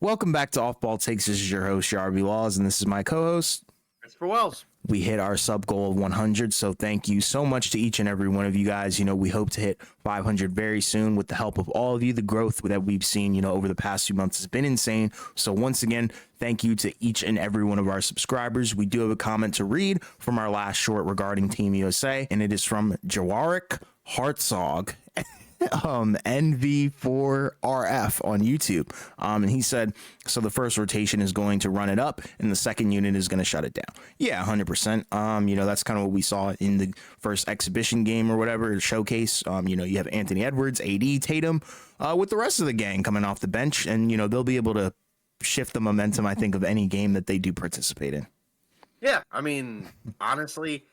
Welcome back to Off Ball Takes. This is your host, Jarby Laws, and this is my co-host, Christopher Wells. We hit our sub goal of 100, so thank you so much to each and every one of you guys. We hope to hit 500 very soon with the help of all of you. The growth that we've seen, over the past few months has been insane. So once again, thank you to each and every one of our subscribers. We do have a comment to read from our last short regarding Team USA, and it is from Jawarik Hartzog. NV4RF on YouTube. And he said, so the first rotation is going to run it up and the second unit is going to shut it down. Yeah, 100%. That's kind of what we saw in the first exhibition game or whatever, showcase. You have Anthony Edwards, AD, Tatum, with the rest of the gang coming off the bench, and, they'll be able to shift the momentum, I think, of any game that they do participate in. Yeah, I mean, honestly,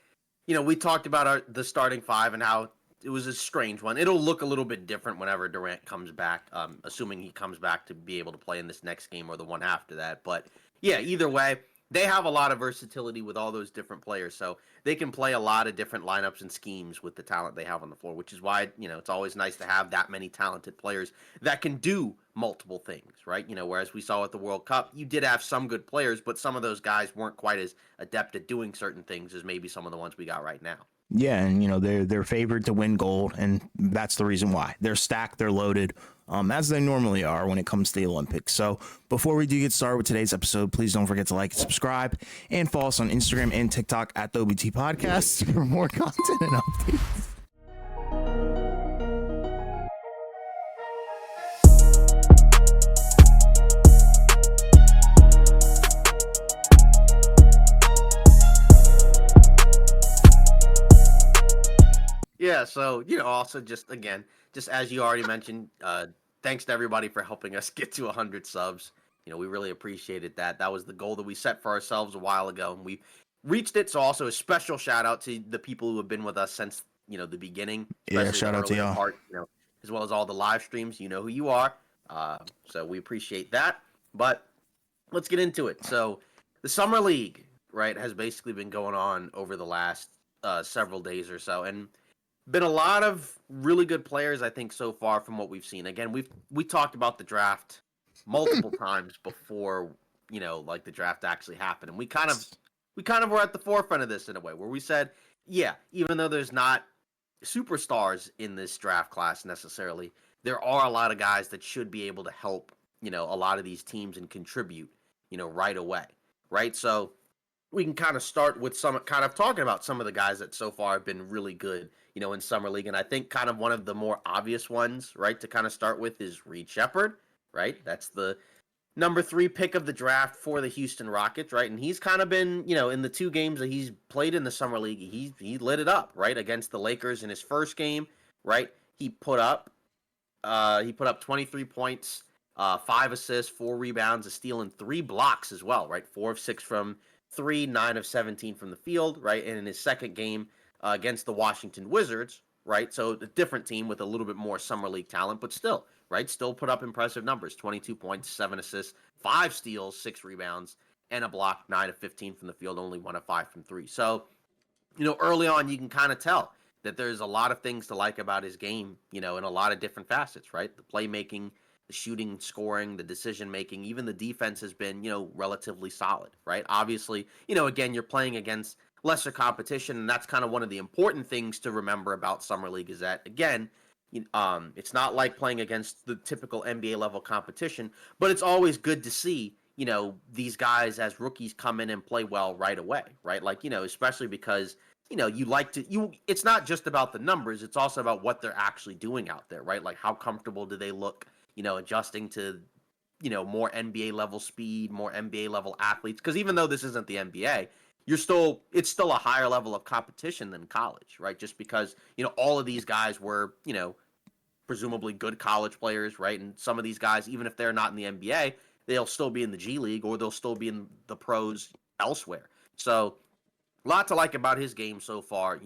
we talked about the starting five and how it was a strange one. It'll look a little bit different whenever Durant comes back, assuming he comes back to be able to play in this next game or the one after that. But yeah, either way, they have a lot of versatility with all those different players. So they can play a lot of different lineups and schemes with the talent they have on the floor, which is why, it's always nice to have that many talented players that can do multiple things, right? Whereas we saw at the World Cup, you did have some good players, but some of those guys weren't quite as adept at doing certain things as maybe some of the ones we got right now. Yeah, and they're favored to win gold, and that's the reason why. They're stacked, they're loaded, as they normally are when it comes to the Olympics. So before we do get started with today's episode, please don't forget to like and subscribe, and follow us on Instagram and TikTok at the OBT Podcast for more content and updates. Yeah, so, also just as you already mentioned, thanks to everybody for helping us get to 100 subs. We really appreciated that. That was the goal that we set for ourselves a while ago, and we reached it. So also a special shout out to the people who have been with us since, the beginning. Yeah, shout out to y'all. Part, as well as all the live streams. You know who you are. So we appreciate that. But let's get into it. So the Summer League, right, has basically been going on over the last several days or so, and been a lot of really good players, I think, so far from what we've seen. Again, we talked about the draft multiple times before, the draft actually happened, and we kind of were at the forefront of this in a way, where we said, yeah, even though there's not superstars in this draft class necessarily, there are a lot of guys that should be able to help, a lot of these teams and contribute, right away, right? So we can kind of start with talking about some of the guys that so far have been really good, in Summer League. And I think kind of one of the more obvious ones, right, to kind of start with is Reed Sheppard, right? That's the number 3 pick of the draft for the Houston Rockets, right? And he's kind of been, in the 2 games that he's played in the Summer League, he lit it up, right? Against the Lakers in his first game, right? He put up 23 points, 5 assists, 4 rebounds, a steal, and 3 blocks as well, right? 4 of 6 from 3, 9 of 17 from the field, right? And in his second game against the Washington Wizards, right? So a different team with a little bit more Summer League talent, but still, right? Still put up impressive numbers, 22 points, 7 assists, 5 steals, 6 rebounds, and a block, 9 of 15 from the field, only 1 of 5 from 3. So, early on, you can kind of tell that there's a lot of things to like about his game, in a lot of different facets, right? The playmaking, the shooting, scoring, the decision-making, even the defense has been, relatively solid, right? Obviously, again, you're playing against lesser competition, and that's kind of one of the important things to remember about Summer League is that, again, it's not like playing against the typical NBA level competition, but it's always good to see, these guys as rookies come in and play well right away, right? Like, especially because, it's not just about the numbers, it's also about what they're actually doing out there, right? Like, how comfortable do they look, adjusting to, more NBA level speed, more NBA level athletes. Because even though this isn't the NBA, it's still a higher level of competition than college, right? Just because, all of these guys were, presumably good college players, right? And some of these guys, even if they're not in the NBA, they'll still be in the G League or they'll still be in the pros elsewhere. So a lot to like about his game so far,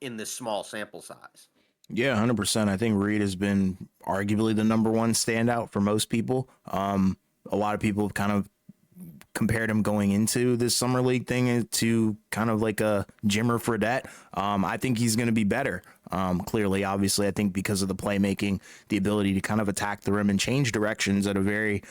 in this small sample size. Yeah, 100%. I think Reed has been arguably the number 1 standout for most people. A lot of people have kind of compared him going into this summer league thing to kind of like a Jimmer Fredette. I think he's going to be better. Clearly, obviously, I think because of the playmaking, the ability to kind of attack the rim and change directions at a very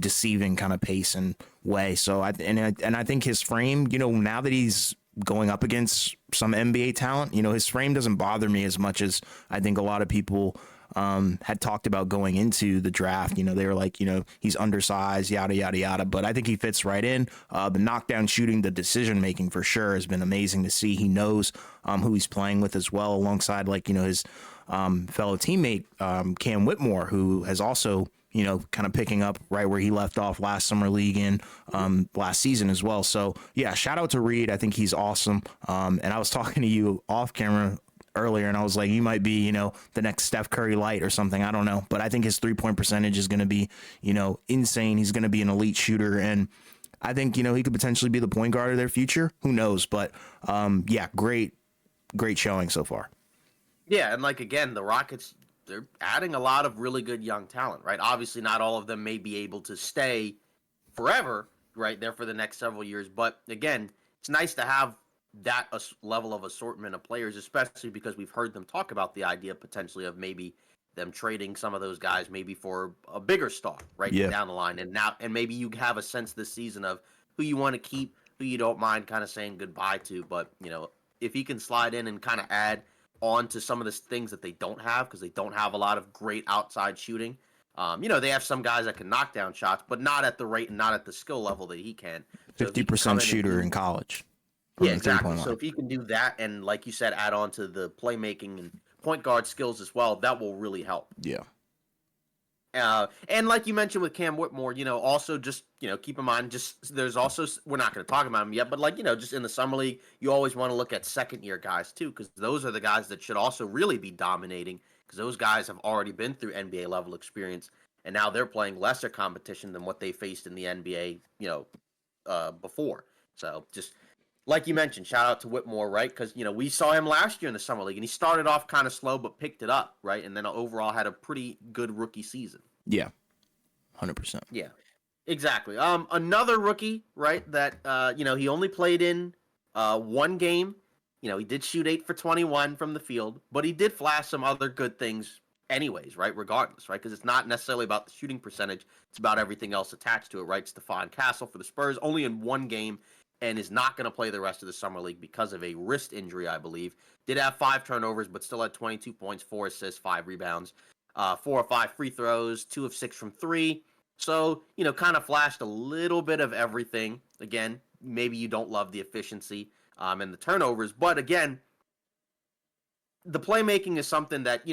deceiving kind of pace and way. So I think his frame, now that he's going up against some NBA talent, his frame doesn't bother me as much as I think a lot of people had talked about going into the draft. They were like, he's undersized, yada, yada, yada. But I think he fits right in. The knockdown shooting, the decision making for sure has been amazing to see. He knows who he's playing with as well, alongside his fellow teammate, Cam Whitmore, who has also, kind of picking up right where he left off last summer league and last season as well. So, yeah, shout out to Reed. I think he's awesome. And I was talking to you off camera earlier, and I was like, you might be, the next Steph Curry light or something. I don't know. But I think his 3-point percentage is going to be, insane. He's going to be an elite shooter. And I think, he could potentially be the point guard of their future. Who knows? But yeah, great showing so far. Yeah. And again, the Rockets, they're adding a lot of really good young talent, right? Obviously, not all of them may be able to stay forever, right, there for the next several years. But again, it's nice to have that level of assortment of players, especially because we've heard them talk about the idea potentially of maybe them trading some of those guys maybe for a bigger star down the line. And maybe you have a sense this season of who you want to keep, who you don't mind kind of saying goodbye to. But, if he can slide in and kind of add on to some of the things that they don't have, because they don't have a lot of great outside shooting. They have some guys that can knock down shots, but not at the rate and not at the skill level that he can. 50% shooter in college. Yeah, exactly. So if he can do that and, like you said, add on to the playmaking and point guard skills as well, that will really help. Yeah. And like you mentioned with Cam Whitmore, also just, keep in mind, there's also, we're not going to talk about him yet, but just in the summer league, you always want to look at second year guys too, because those are the guys that should also really be dominating, because those guys have already been through NBA level experience, and now they're playing lesser competition than what they faced in the NBA, before. So just like you mentioned, shout out to Whitmore, right? Because, we saw him last year in the summer league, and he started off kind of slow, but picked it up, right? And then overall had a pretty good rookie season. Yeah, 100%. Yeah, exactly. Another rookie, right, that, he only played in one game. He did shoot 8 for 21 from the field, but he did flash some other good things anyways, right, regardless, right? Because it's not necessarily about the shooting percentage. It's about everything else attached to it, right? Stephon Castle for the Spurs, only in one game, and is not going to play the rest of the summer league because of a wrist injury, I believe. Did have 5 turnovers, but still had 22 points, 4 assists, 5 rebounds, 4 of 5 free throws, 2 of 6 from 3. So, kind of flashed a little bit of everything. Again, maybe you don't love the efficiency and the turnovers, but again, the playmaking is something that,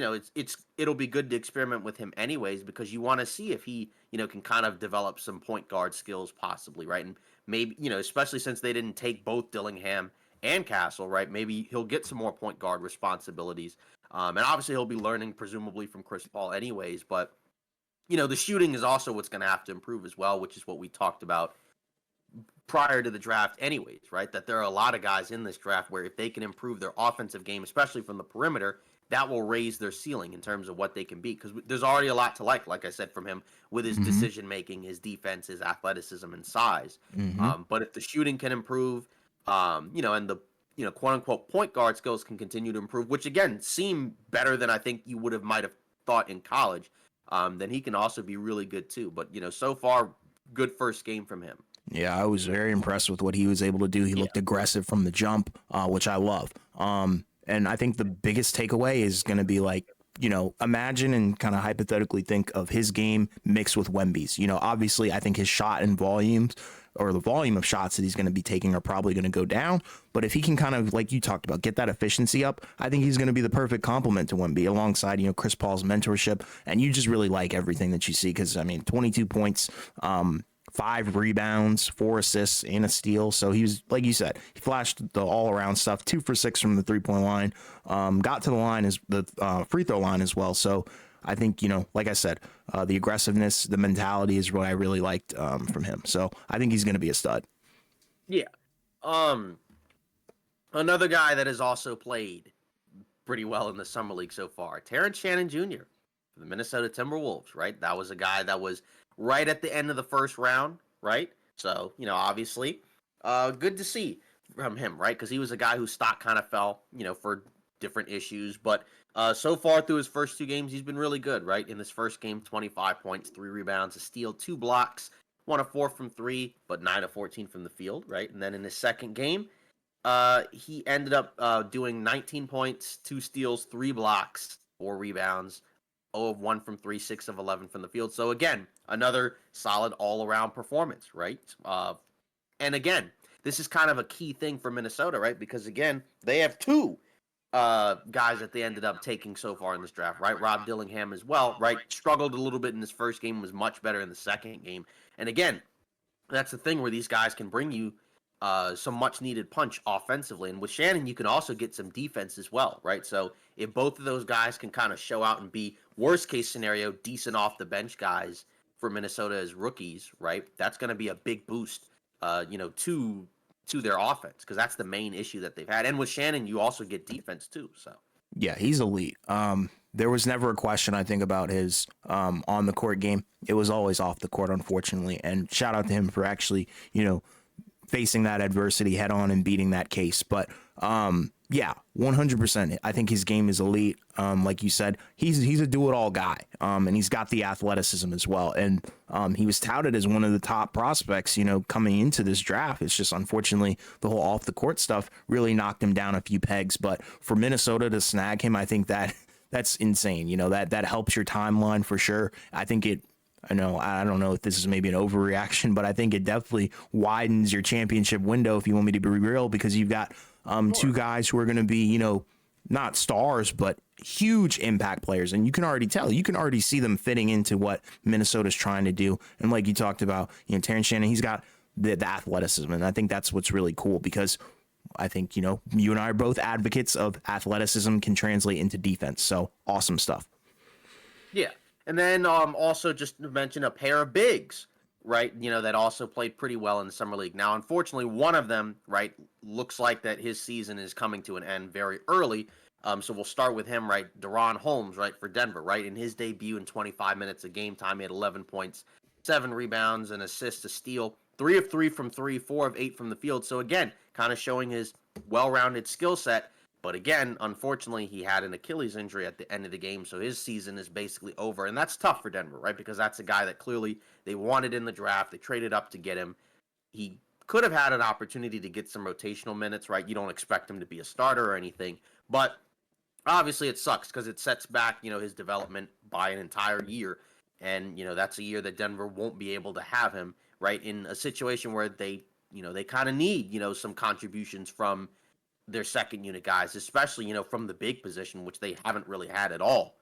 it'll be good to experiment with him anyways, because you want to see if he, can kind of develop some point guard skills possibly, right? And maybe, especially since they didn't take both Dillingham and Castle, right? Maybe he'll get some more point guard responsibilities. And obviously he'll be learning presumably from Chris Paul anyways, but the shooting is also what's going to have to improve as well, which is what we talked about prior to the draft anyways, right? That there are a lot of guys in this draft where if they can improve their offensive game, especially from the perimeter, that will raise their ceiling in terms of what they can be. Because there's already a lot to like I said, from him with his decision-making, his defense, his athleticism, and size. But if the shooting can improve, and the quote-unquote point guard skills can continue to improve, which, again, seem better than I think you might have thought in college, then he can also be really good too. But, so far, good first game from him. Yeah, I was very impressed with what he was able to do. He looked aggressive from the jump, which I love. And I think the biggest takeaway is going to be imagine and kind of hypothetically think of his game mixed with Wemby's. Obviously, I think his shot and volumes, or the volume of shots that he's going to be taking, are probably going to go down. But if he can kind of, like you talked about, get that efficiency up, I think he's going to be the perfect complement to Wemby alongside, Chris Paul's mentorship. And you just really like everything that you see because, 22 points, 5 rebounds, 4 assists, and a steal. So he was, like you said, he flashed the all-around stuff. 2 for 6 from the 3-point line. Got to the line, the free throw line as well. So I think, like I said, the aggressiveness, the mentality is what I really liked from him. So I think he's going to be a stud. Yeah. Another guy that has also played pretty well in the summer league so far, Terrence Shannon Jr. for the Minnesota Timberwolves, right? That was a guy that was right at the end of the first round, right? So, obviously, good to see from him, right? Because he was a guy whose stock kind of fell, for different issues. But so far through his first 2 games, he's been really good, right? In this first game, 25 points, 3 rebounds, a steal, 2 blocks, 1 of 4 from three, but 9 of 14 from the field, right? And then in his second game, he ended up doing 19 points, 2 steals, 3 blocks, 4 rebounds, 0 of 1 from three, 6 of 11 from the field. So again, another solid all-around performance, right? And again, this is kind of a key thing for Minnesota, right? Because again, they have two guys that they ended up taking so far in this draft, right? Rob Dillingham as well, right? Struggled a little bit in his first game, was much better in the second game. And again, that's the thing where these guys can bring you some much needed punch offensively. And with Shannon, you can also get some defense as well, right? So if both of those guys can kind of show out and be worst case scenario, decent off the bench guys for Minnesota as rookies, right? That's going to be a big boost, to their offense, because that's the main issue that they've had. And with Shannon, you also get defense too. So Yeah, he's elite. There was never a question, I think, about his on the court game. It was always off the court, unfortunately. And shout out to him for actually, facing that adversity head on and beating that case. But yeah, 100%. I think his game is elite. Like you said, he's a do-it-all guy, and he's got the athleticism as well. And he was touted as one of the top prospects, coming into this draft. It's just unfortunately the whole off-the-court stuff really knocked him down a few pegs. But for Minnesota to snag him, I think that's insane. That helps your timeline for sure. I think I don't know if this is maybe an overreaction, but I think it definitely widens your championship window, if you want me to be real, because you've got two guys who are going to be, not stars, but huge impact players. And you can already tell, you can already see them fitting into what Minnesota's trying to do. And like you talked about, Terrence Shannon, he's got the athleticism. And I think that's what's really cool, because I think, you and I are both advocates of athleticism can translate into defense. So awesome stuff. yeah. And then also just to mention a pair of bigs, right? That also played pretty well in the summer league. Now, unfortunately, one of them, right, looks like that his season is coming to an end very early. So we'll start with him, right? Deron Holmes, right, for Denver, right? In his debut in 25 minutes of game time, he had 11 points, 7 rebounds, an assist, a steal, 3 of 3 from three, 4 of 8 from the field. So again, kind of showing his well-rounded skill set. But again, unfortunately, he had an Achilles injury at the end of the game, so his season is basically over. And that's tough for Denver, right? Because that's a guy that clearly they wanted in the draft. They traded up to get him. He could have had an opportunity to get some rotational minutes, right? You don't expect him to be a starter or anything. But obviously it sucks because it sets back, his development by an entire year. And, that's a year that Denver won't be able to have him, right? In a situation where they kind of need, some contributions from their second unit guys, especially, from the big position, which they haven't really had at all.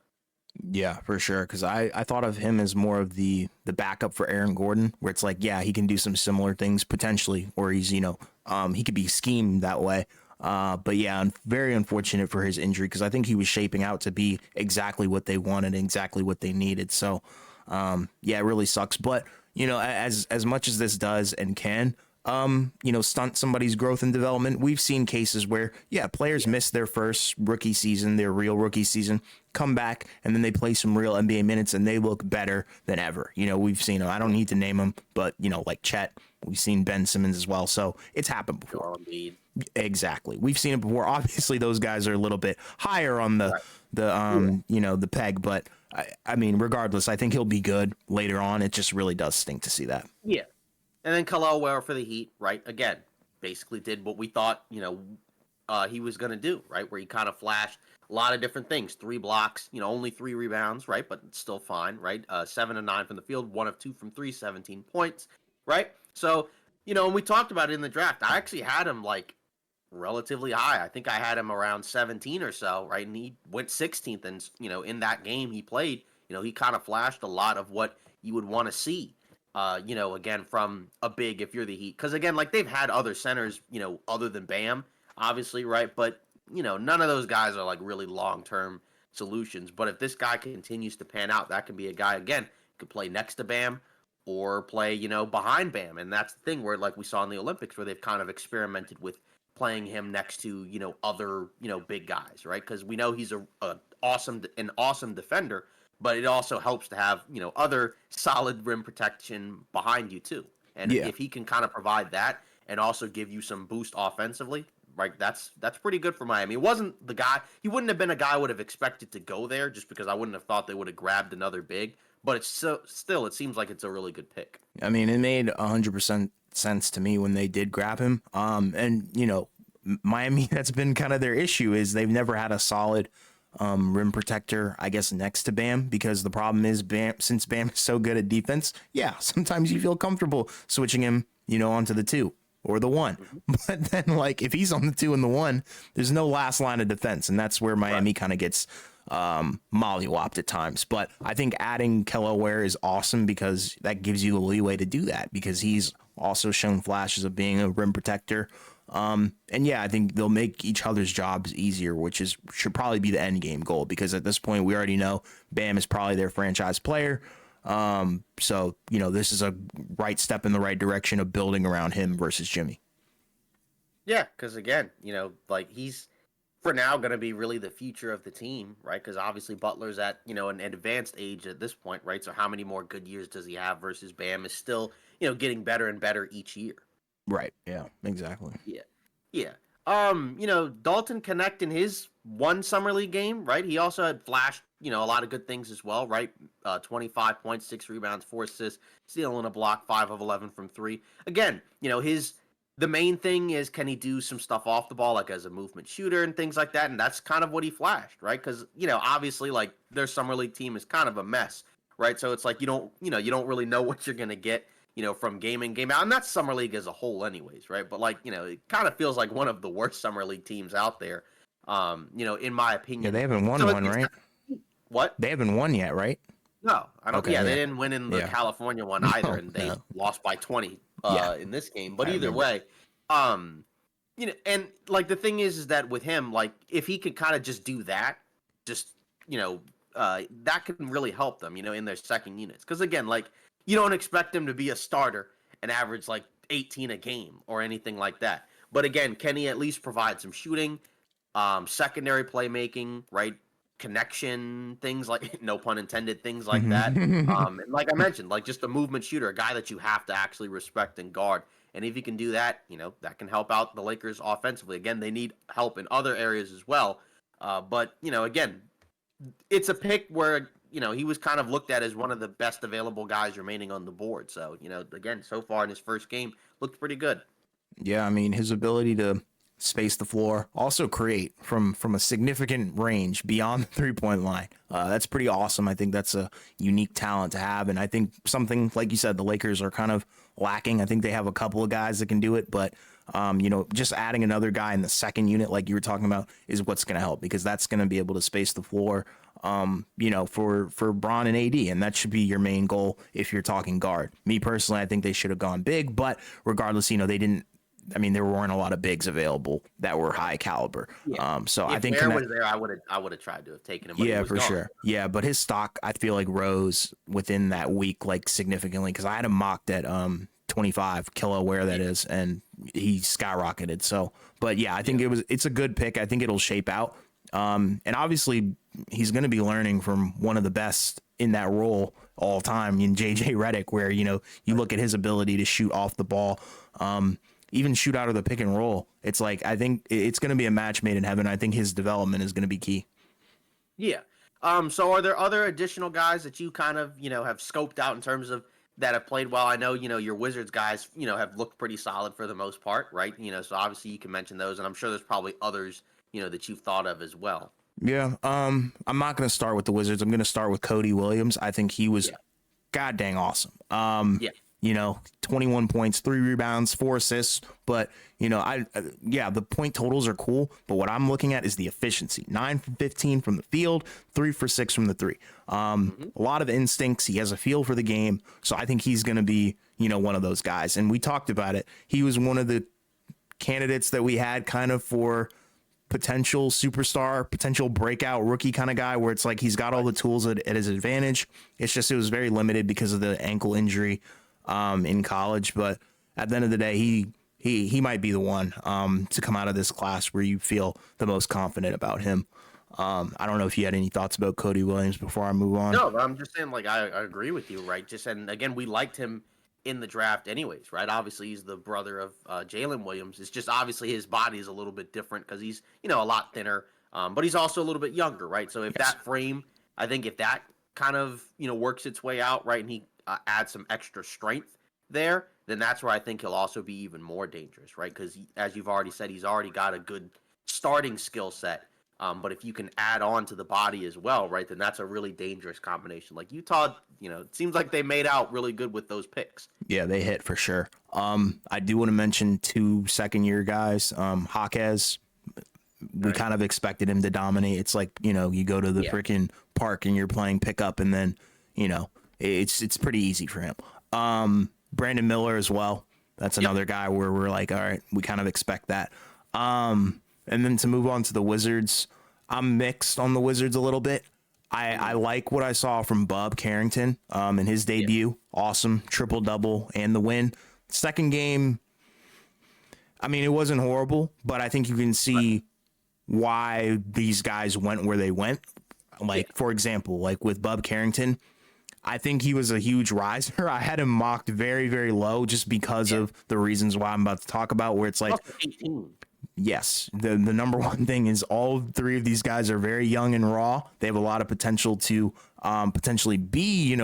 Yeah, for sure. Because I thought of him as more of the backup for Aaron Gordon, where it's like, yeah, he can do some similar things potentially, or he's, he could be schemed that way. But yeah, very unfortunate for his injury, because I think he was shaping out to be exactly what they wanted, exactly what they needed. So, yeah, it really sucks. But, as much as this does and can, stunt somebody's growth and development. We've seen cases where, players miss their first rookie season, their real rookie season, come back, and then they play some real NBA minutes and they look better than ever. We've seen them. I don't need to name them, but, like Chet, we've seen Ben Simmons as well. So it's happened before. Exactly. We've seen it before. Obviously, those guys are a little bit higher on the peg, but I mean, regardless, I think he'll be good later on. It just really does stink to see that. Yeah. And then Khalil Ware for the Heat, right? Again, basically did what we thought, he was going to do, right? Where he kind of flashed a lot of different things. 3 blocks, only 3 rebounds, right? But it's still fine, right? 7 of 9 from the field, 1 of 2 from 3, 17 points, right? So, and we talked about it in the draft. I actually had him relatively high. I think I had him around 17 or so, right? And he went 16th. And, in that game he played, he kind of flashed a lot of what you would want to see. Again, from a big, if you're the Heat. Because, again, they've had other centers, other than Bam, obviously, right? But, none of those guys are, really long-term solutions. But if this guy continues to pan out, that can be a guy, again, could play next to Bam or play, behind Bam. And that's the thing where, we saw in the Olympics, where they've kind of experimented with playing him next to, other, big guys, right? Because we know he's an awesome defender. But it also helps to have, other solid rim protection behind you too. And Yeah. if he can kind of provide that and also give you some boost offensively, right, that's pretty good for Miami. It wasn't the guy, he wouldn't have been a guy I would have expected to go there just because I wouldn't have thought they would have grabbed another big, but it's still, it seems like it's a really good pick. I mean, it made 100% sense to me when they did grab him. And you know, Miami, that's been kind of their issue is they've never had a solid rim protector, I guess, next to Bam, because the problem is since Bam is so good at defense, yeah, sometimes you feel comfortable switching him, you know, onto the 2 or the 1. But then, like, if he's on the 2 and the 1, there's no last line of defense, and that's where Miami kind of gets mollywopped at times. But I think adding Kelly Oubre is awesome because that gives you the leeway to do that, because he's also shown flashes of being a rim protector. And yeah, I think they'll make each other's jobs easier, which should probably be the end game goal, because at this point we already know Bam is probably their franchise player. So, you know, this is a right step in the right direction of building around him versus Jimmy. Yeah, because again, you know, like he's for now going to be really the future of the team, right? Because obviously Butler's at, you know, an advanced age at this point, right? So how many more good years does he have versus Bam is still, you know, getting better and better each year. Right. Yeah, exactly. Yeah. Yeah. You know, Dalton Connect in his one summer league game, right? He also had flashed, you know, a lot of good things as well, right? 25 points, 6 rebounds, 4 assists, stealing a block, 5 of 11 from 3. Again, you know, the main thing is, can he do some stuff off the ball, like as a movement shooter and things like that? And that's kind of what he flashed, right? Because, you know, obviously, like, their summer league team is kind of a mess, right? So it's like you don't really know what you're going to get, you know, from game in, game out. And that's summer league as a whole anyways, right? But, like, you know, it kind of feels like one of the worst summer league teams out there, you know, in my opinion. Yeah, they haven't won one, right? What? They haven't won yet, right? No, I don't. Okay, yeah, yeah. they didn't win in the California one either, and they lost by 20 in this game. But either way, you know, and like the thing is that with him, like if he could kind of just do that, just you know, that can really help them, you know, in their second units. Because again, like you don't expect him to be a starter and average like 18 a game or anything like that. But again, can he at least provide some shooting, secondary playmaking, right? Connection, things like no pun intended, things like that. And like I mentioned, like just a movement shooter, a guy that you have to actually respect and guard. And if he can do that, you know, that can help out the Lakers offensively. Again, they need help in other areas as well. But, you know, again, it's a pick where, you know, he was kind of looked at as one of the best available guys remaining on the board. So, you know, again, so far in his first game, looked pretty good. Yeah, I mean, his ability to space the floor, also create from a significant range beyond the 3-point line. That's pretty awesome. I think that's a unique talent to have. And I think something, like you said, the Lakers are kind of lacking. I think they have a couple of guys that can do it, but you know, just adding another guy in the second unit, like you were talking about, is what's going to help, because that's going to be able to space the floor, you know, for Bron and AD. And that should be your main goal if you're talking guard. Me personally, I think they should have gone big, but regardless, you know, they didn't. I mean, there weren't a lot of bigs available that were high caliber. Yeah. So if I think Bear was there, I would have tried to have taken him. But yeah, he was for gone. sure. Yeah, but his stock, I feel like, rose within that week, like significantly, because I had him mocked at 25, Kelly Oubre that is, and he skyrocketed. So, but yeah, I think it's a good pick. I think it'll shape out. And obviously, he's going to be learning from one of the best in that role all time in JJ Redick, where, you know, you look at his ability to shoot off the ball, even shoot out of the pick and roll. It's like, I think it's going to be a match made in heaven. I think his development is going to be key. Yeah. So are there other additional guys that you kind of, you know, have scoped out in terms of that have played well? I know, you know, your Wizards guys, you know, have looked pretty solid for the most part, right? You know, so obviously you can mention those, and I'm sure there's probably others, you know, that you've thought of as well. Yeah. I'm not going to start with the Wizards. I'm going to start with Cody Williams. I think he was god dang awesome. Yeah. You know, 21 points, 3 rebounds, 4 assists. But, you know, the point totals are cool. But what I'm looking at is the efficiency. 9 for 15 from the field, 3 for 6 from the 3. A lot of instincts. He has a feel for the game. So I think he's going to be, you know, one of those guys. And we talked about it. He was one of the candidates that we had kind of for potential superstar, potential breakout rookie kind of guy, where it's like he's got all the tools at his advantage. It's just it was very limited because of the ankle injury in college. But at the end of the day, he might be the one to come out of this class where you feel the most confident about him. I don't know if you had any thoughts about Cody Williams before I move on. No, but I'm just saying, like, I agree with you, right? Just, and again, we liked him in the draft anyways, right? Obviously, he's the brother of Jalen Williams. It's just obviously his body is a little bit different because he's, a lot thinner, but he's also a little bit younger, right? So if Yes. that frame, I think if that kind of, works its way out, right, and he adds some extra strength there, then that's where I think he'll also be even more dangerous, right? Because as you've already said, he's already got a good starting skill set. But if you can add on to the body as well, right, then that's a really dangerous combination. Like Utah, it seems like they made out really good with those picks. Yeah, they hit for sure. I do want to mention 2 second-year guys. Jaquez, we kind of expected him to dominate. It's like, you go to the freaking park and you're playing pickup, and then, it's pretty easy for him. Brandon Miller as well. That's another guy where we're like, all right, we kind of expect that. And then to move on to the Wizards, I'm mixed on the Wizards a little bit. I like what I saw from Bub Carrington in his debut. Awesome. Triple-double and the win. Second game, I mean, it wasn't horrible, but I think you can see why these guys went where they went. Like, for example, like with Bub Carrington, I think he was a huge riser. I had him mocked very, very low just because of the reasons why I'm about to talk about, where it's like, 18. yes, the number one thing is all 3 of these guys are very young and raw. They have a lot of potential to potentially be,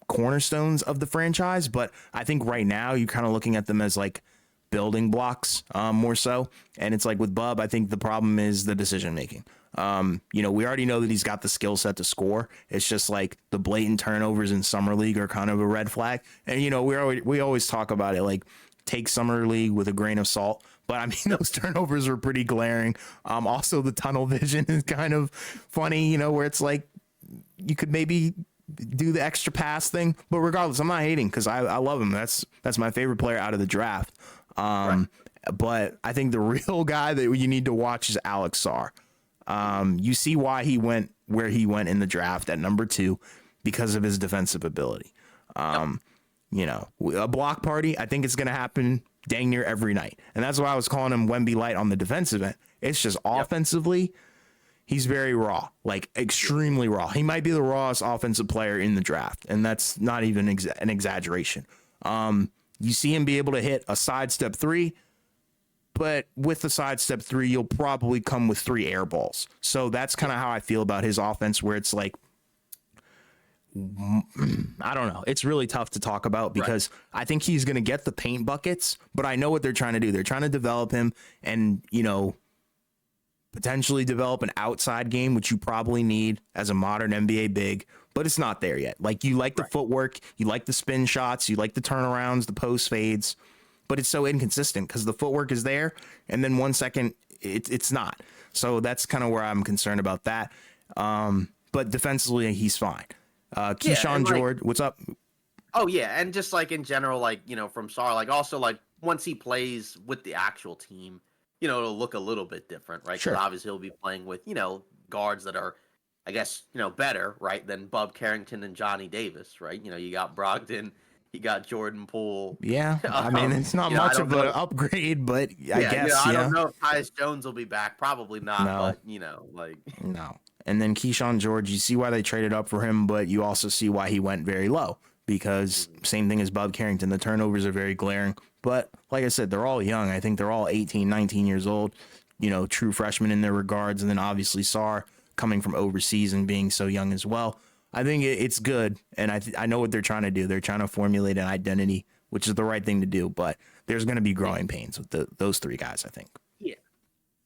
cornerstones of the franchise. But I think right now you're kind of looking at them as like building blocks more so. And it's like with Bub, I think the problem is the decision making. We already know that he's got the skill set to score. It's just like the blatant turnovers in Summer League are kind of a red flag. And, we always talk about it, like take Summer League with a grain of salt. But I mean, those turnovers are pretty glaring. Also, the tunnel vision is kind of funny, where it's like you could maybe do the extra pass thing. But regardless, I'm not hating because I love him. That's my favorite player out of the draft. But I think the real guy that you need to watch is Alex Sarr. You see why he went where he went in the draft at number 2 because of his defensive ability. A block party, I think it's going to happen dang near every night. And that's why I was calling him Wemby Light on the defensive end. It's just offensively, he's very raw, like extremely raw. He might be the rawest offensive player in the draft, and that's not even an exaggeration. You see him be able to hit a sidestep 3, but with the sidestep 3, you'll probably come with 3 air balls. So that's kind of how I feel about his offense, where it's like, I don't know. It's really tough to talk about because I think he's going to get the paint buckets, but I know what they're trying to do. They're trying to develop him and, potentially develop an outside game, which you probably need as a modern NBA big, but it's not there yet. Like you like the footwork, you like the spin shots, you like the turnarounds, the post fades, but it's so inconsistent because the footwork is there. And then 1 second it's not. So that's kind of where I'm concerned about that. But defensively, he's fine. Keyshawn George, what's up? Oh yeah, and just like in general, like from Sarr, like also like once he plays with the actual team, it'll look a little bit different, right? Because obviously he'll be playing with guards that are, I guess better, right, than Bub Carrington and Johnny Davis, right? You got Brogdon, you got Jordan Poole. Yeah, I mean it's not much of an upgrade, but I guess I don't know if Tyus Jones will be back. Probably not, but no. And then Keyshawn George, you see why they traded up for him, but you also see why he went very low because same thing as Bub Carrington. The turnovers are very glaring. But like I said, they're all young. I think they're all 18, 19 years old, true freshmen in their regards. And then obviously Sarr coming from overseas and being so young as well. I think it's good. And I know what they're trying to do. They're trying to formulate an identity, which is the right thing to do. But there's going to be growing pains with those 3 guys, I think.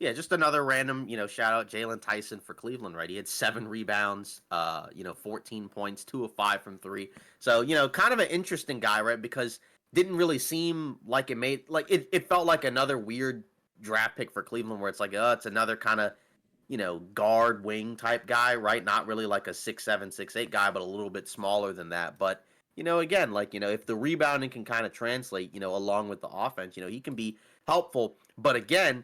Yeah, just another random, shout out Jalen Tyson for Cleveland, right? He had 7 rebounds, 14 points, 2 of 5 from 3. So, kind of an interesting guy, right? Because didn't really seem like it felt like another weird draft pick for Cleveland where it's like, it's another kind of, guard wing type guy, right? Not really like a 6'7", 6'8" guy, but a little bit smaller than that. But, again, like, if the rebounding can kind of translate, along with the offense, he can be helpful. But again,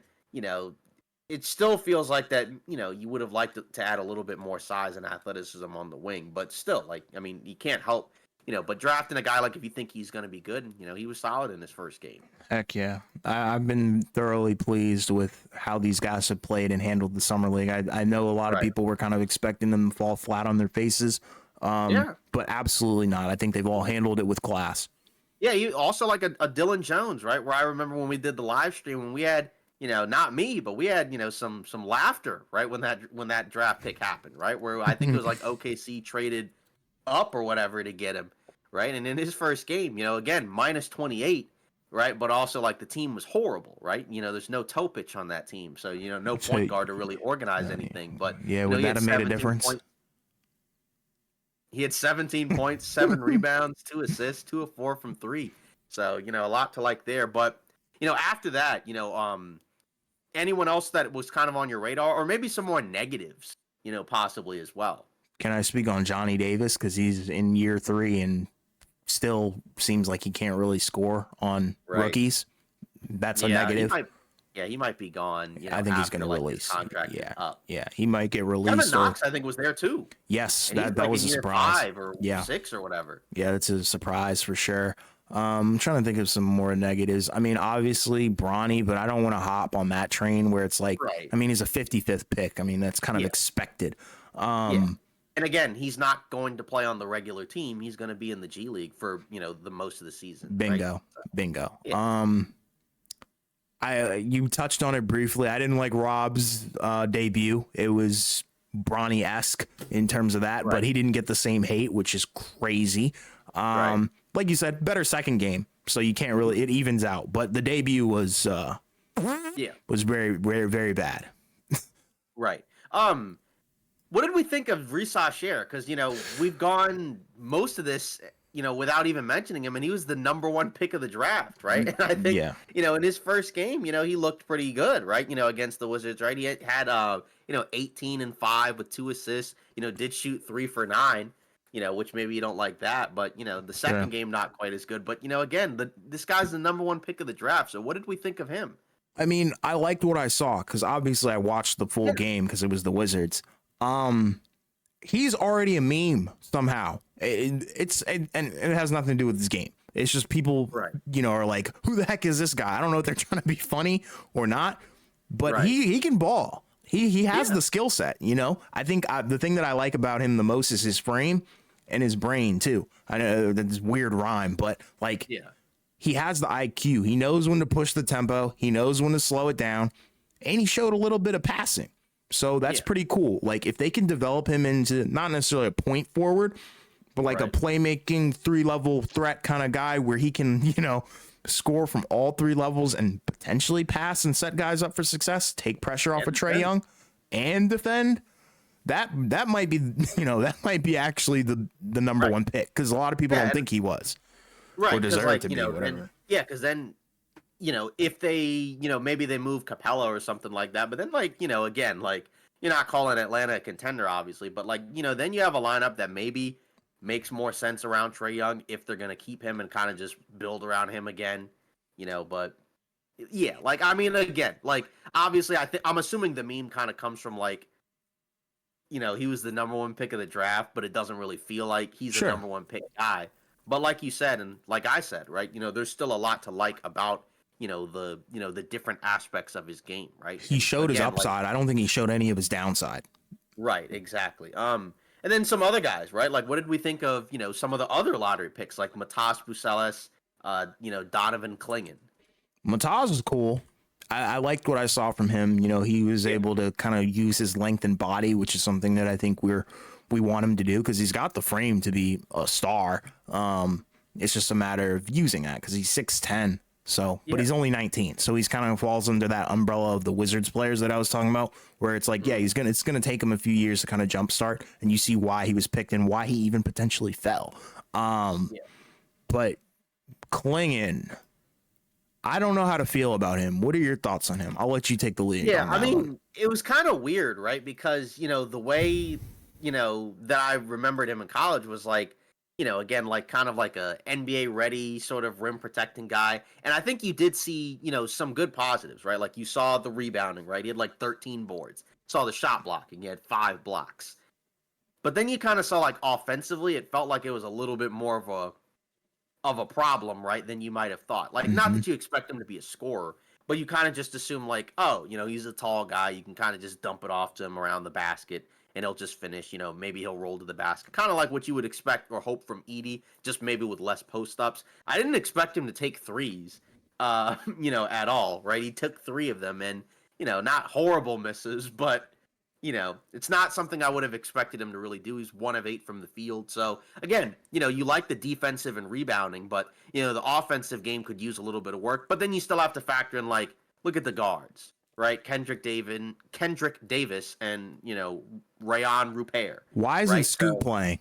it still feels like that, you would have liked to add a little bit more size and athleticism on the wing, but still, like, I mean, you can't help, but drafting a guy, like, if you think he's going to be good, he was solid in his first game. Heck yeah. I've been thoroughly pleased with how these guys have played and handled the Summer League. I know a lot of people were kind of expecting them to fall flat on their faces, but absolutely not. I think they've all handled it with class. Yeah, you also like a Dylan Jones, right? Where I remember when we did the live stream when we had, not me, but we had, some laughter, right? When that draft pick happened, right? Where I think it was like OKC traded up or whatever to get him, right? And in his first game, again, minus 28, right? But also like the team was horrible, right? There's no Topic on that team. So, no So, point guard to really organize anything. But, yeah, would he that had have made a 17 difference? points. He had 17 points, 7 rebounds, 2 assists, 2 of 4 from three. So, a lot to like there. But, after that, anyone else that was kind of on your radar, or maybe some more negatives, possibly as well. Can I speak on Johnny Davis? Because he's in year 3 and still seems like he can't really score on rookies. That's a negative. He might be gone. I think he's going to his release. contract is up. Yeah, he might get released. Kevin Knox, I think, was there too. Yes, And that was a year surprise. 5 or 6 or whatever. Yeah, that's a surprise for sure. I'm trying to think of some more negatives. I mean, obviously Bronny, but I don't want to hop on that train where it's like, Right. I mean, he's a 55th pick. I mean, that's kind of expected. And again, he's not going to play on the regular team. He's going to be in the G League for, the most of the season. Bingo. Right? Bingo. Yeah. You touched on it briefly. I didn't like Rob's debut. It was Bronny-esque in terms of that, but he didn't get the same hate, which is crazy. Like you said, better second game, so you can't really, it evens out. But the debut was very, very, very bad. Right. What did we think of Risa Sher? Because we've gone most of this without even mentioning him, and he was the number 1 pick of the draft, right? And I think in his first game, he looked pretty good, right? Against the Wizards, right? He had 18 and 5 with 2 assists. Did shoot 3 for 9. Which maybe you don't like that, but the second game not quite as good. But again, this guy's the number 1 pick of the draft. So what did we think of him? I mean, I liked what I saw because obviously I watched the full game because it was the Wizards. He's already a meme somehow. And it has nothing to do with this game. It's just people, are like, who the heck is this guy? I don't know if they're trying to be funny or not, but he can ball. He has the skill set. I think the thing that I like about him the most is his frame and his brain too. I know that's weird rhyme, but he has the IQ. He knows when to push the tempo. He knows when to slow it down, and he showed a little bit of passing. So that's pretty cool. Like if they can develop him into not necessarily a point forward, but like a playmaking 3-level threat kind of guy where he can, score from all 3 levels and potentially pass and set guys up for success, take pressure off of Trae Young and defend. That might be, that might be actually the number 1 pick because a lot of people don't think he was or deserve to be. Whatever. Because then, if they, maybe they move Capella or something like that, but then again, you're not calling Atlanta a contender, obviously, but then you have a lineup that maybe makes more sense around Trae Young if they're going to keep him and kind of just build around him again, but yeah, again, obviously I'm assuming the meme kind of comes from he was the number 1 pick of the draft, but it doesn't really feel like he's the number 1 pick guy. But like you said, and like I said, right, there's still a lot to like about, the different aspects of his game, right? He showed his upside. I don't think he showed any of his downside. Right, exactly. And then some other guys, right? Like, what did we think of, some of the other lottery picks, like Matas Bucelis, Donovan Clingan? Matas was cool. I liked what I saw from him. He was able to kind of use his length and body, which is something that I think we want him to do because he's got the frame to be a star. It's just a matter of using that because he's 6'10". So, but he's only 19. So he's kind of falls under that umbrella of the Wizards players that I was talking about, where it's like, it's going to take him a few years to kind of jumpstart. And you see why he was picked and why he even potentially fell. But Clingan, I don't know how to feel about him. What are your thoughts on him? I'll let you take the lead. Yeah, I mean, it was kind of weird, right? Because, the way, that I remembered him in college was like, again, kind of like a NBA ready sort of rim protecting guy. And I think you did see, some good positives, right? Like you saw the rebounding, right? He had 13 boards. Saw the shot blocking. He had 5 blocks. But then you kind of saw offensively, it felt like it was a little bit more of a problem, right, than you might have thought. Not that you expect him to be a scorer, but you kind of just assume oh, he's a tall guy. You can kind of just dump it off to him around the basket and he'll just finish. Maybe he'll roll to the basket, kind of like what you would expect or hope from Edey, just maybe with less post ups. I didn't expect him to take threes, at all, right? He took 3 of them, and not horrible misses, but it's not something I would have expected him to really do. He's 1 of 8 from the field. So again, you like the defensive and rebounding, but the offensive game could use a little bit of work. But then you still have to factor in, like, look at the guards, right? Kendrick Davis, and Rayon Rupert. Why isn't right? Scoot playing?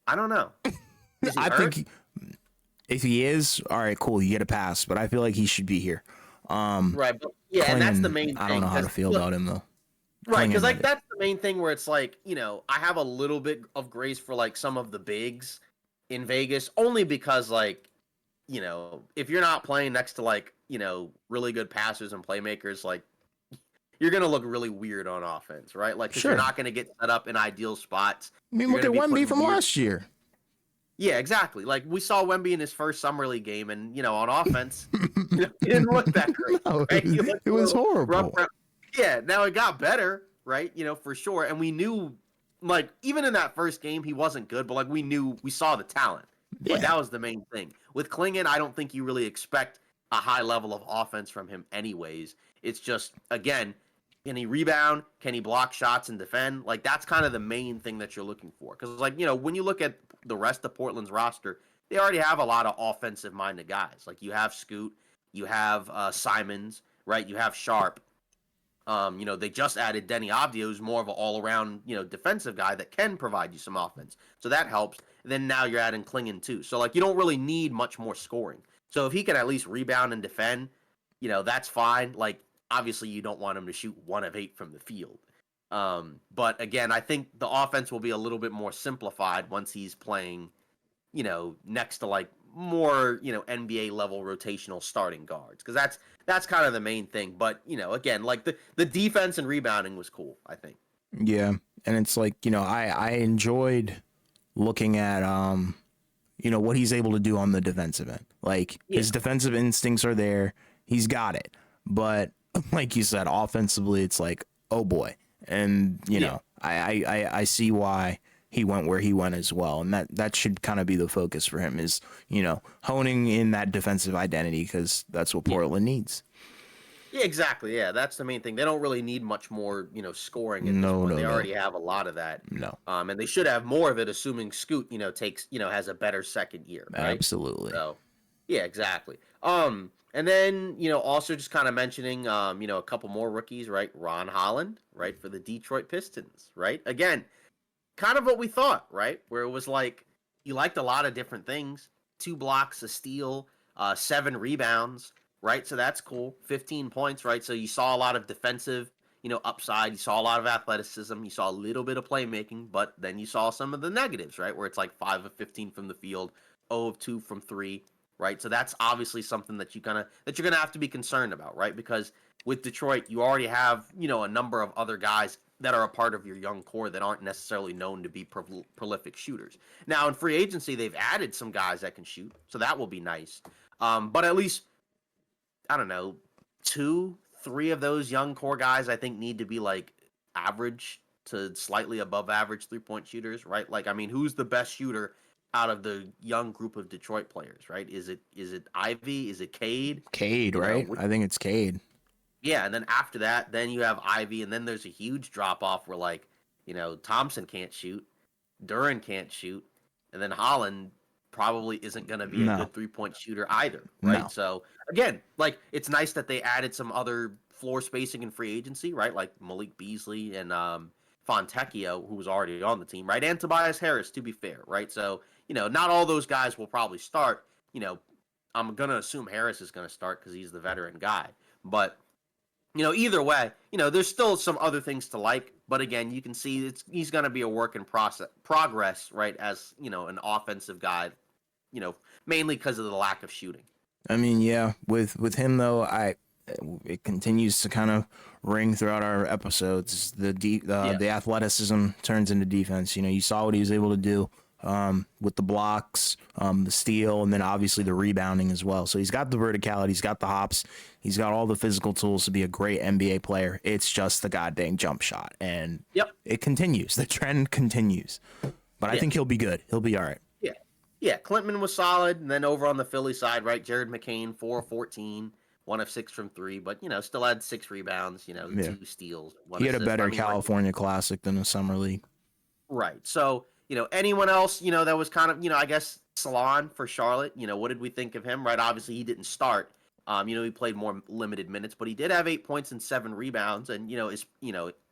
I don't know. Is he I hurt? think if he is, all right, cool, you get a pass, but I feel like he should be here. Right, but yeah, and that's the main thing. I don't know how to feel about him though. Right, because Clinging. that's the main thing where it's like, I have a little bit of grace for like some of the bigs in Vegas, only because like, if you're not playing next to like, really good passers and playmakers, like you're gonna look really weird on offense, right? Like, 'cause Sure. you're not gonna get set up in ideal spots. I mean, You're look at gonna be Wemby putting from weird- last year. Yeah, exactly. Like we saw Wemby in his first summer league game, and on offense, he didn't look that great. No, right? He it looked was a little horrible. rough around- Yeah, now it got better, right? For sure. And we knew, like, even in that first game, he wasn't good, but like we saw the talent. Yeah. But that was the main thing. With Klingon, I don't think you really expect a high level of offense from him, anyways. It's just, again, can he rebound? Can he block shots and defend? Like, that's kind of the main thing that you're looking for. Because, like, when you look at the rest of Portland's roster, they already have a lot of offensive-minded guys. Like, you have Scoot, you have Simons, right? You have Sharp. They just added Denny Avdia, who's more of an all-around, defensive guy that can provide you some offense. So that helps. Then now you're adding Klingon, too. So, like, you don't really need much more scoring. So if he can at least rebound and defend, that's fine. Like, obviously, you don't want him to shoot 1 of 8 from the field. But again, I think the offense will be a little bit more simplified once he's playing, next to like more, NBA level rotational starting guards. Because that's kind of the main thing. But, again, like the defense and rebounding was cool, I think. Yeah, and it's like, I enjoyed looking at what he's able to do on the defensive end. Like his defensive instincts are there. He's got it. But like you said, offensively, it's like, oh boy. And I see why he went where he went as well, and that should kind of be the focus for him is honing in that defensive identity, because that's what Portland needs. Yeah, exactly. Yeah, that's the main thing. They don't really need much more, scoring at this point. They already have a lot of that. No. And they should have more of it, assuming Scoot, takes, has a better second year. Right? Absolutely. So, yeah, exactly. And then, also just kind of mentioning, a couple more rookies, right? Ron Holland, right, for the Detroit Pistons, right? Again, kind of what we thought, right? Where it was like, you liked a lot of different things. 2 blocks, a steal, 7 rebounds. Right, so that's cool. 15 points, right? So you saw a lot of defensive, upside. You saw a lot of athleticism. You saw a little bit of playmaking, but then you saw some of the negatives, right? Where it's like 5 of 15 from the field, 0 of 2 from 3, right? So that's obviously something that you're gonna have to be concerned about, right? Because with Detroit, you already have, a number of other guys that are a part of your young core that aren't necessarily known to be prolific shooters. Now in free agency, they've added some guys that can shoot, so that will be nice. But at least, I don't know, 2, 3 of those young core guys I think need to be like average to slightly above average 3-point shooters, right? Like, I mean, who's the best shooter out of the young group of Detroit players, right? Is it Ivy? Is it Cade? Cade, right? I think it's Cade. Yeah, and then after that, then you have Ivy, and then there's a huge drop off where like, Thompson can't shoot, Duran can't shoot, and then Holland probably isn't going to be a good 3-point shooter either, right? No. So again, like, it's nice that they added some other floor spacing in free agency, right? Like Malik Beasley and Fontecchio, who was already on the team, right? And Tobias Harris, to be fair, right? So, not all those guys will probably start. I'm going to assume Harris is going to start because he's the veteran guy. But, either way, there's still some other things to like. But again, you can see he's going to be a work in progress, right? As, an offensive guy, mainly because of the lack of shooting. I mean, yeah, with him though, it continues to kind of ring throughout our episodes. The athleticism turns into defense. You saw what he was able to do with the blocks, the steal, and then obviously the rebounding as well. So he's got the verticality, he's got the hops, he's got all the physical tools to be a great NBA player. It's just the goddamn jump shot, and Yep. it continues. The trend continues. But I think he'll be good. He'll be all right. Yeah. Yeah. Clintman was solid. And then over on the Philly side, right? Jared McCain, 4 of 14, 1 of 6 from 3, but, still had 6 rebounds, 2 steals. He had a assist. better I mean, California Classic than the Summer League. right. So, anyone else, that was kind of, I guess Salon for Charlotte, what did we think of him? Right. Obviously, he didn't start. He played more limited minutes, but he did have 8 points and 7 rebounds, and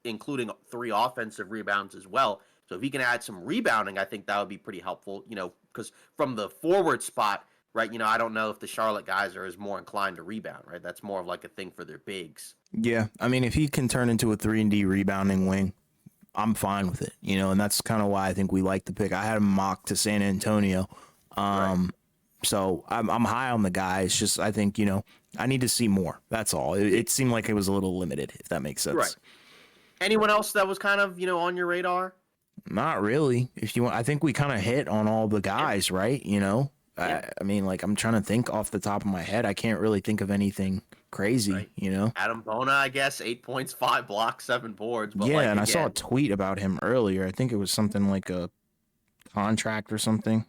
including 3 offensive rebounds as well. So if he can add some rebounding, I think that would be pretty helpful. Because from the forward spot, right? I don't know if the Charlotte guys are as more inclined to rebound, right? That's more of like a thing for their bigs. Yeah, I mean, if he can turn into a 3-and-D rebounding wing, I'm fine with it. And that's kind of why I think we like the pick. I had him mocked to San Antonio. Right. So I'm high on the guy. It's just I think I need to see more. That's all. It seemed like it was a little limited, if that makes sense. Right. Anyone else that was kind of on your radar? Not really. If you want, I think we kind of hit on all the guys, right? Yeah. I mean, like I'm trying to think off the top of my head. I can't really think of anything crazy. Right. Adam Bona, I guess, 8 points, 5 blocks, 7 boards. But yeah, and I saw a tweet about him earlier. I think it was something like a contract or something.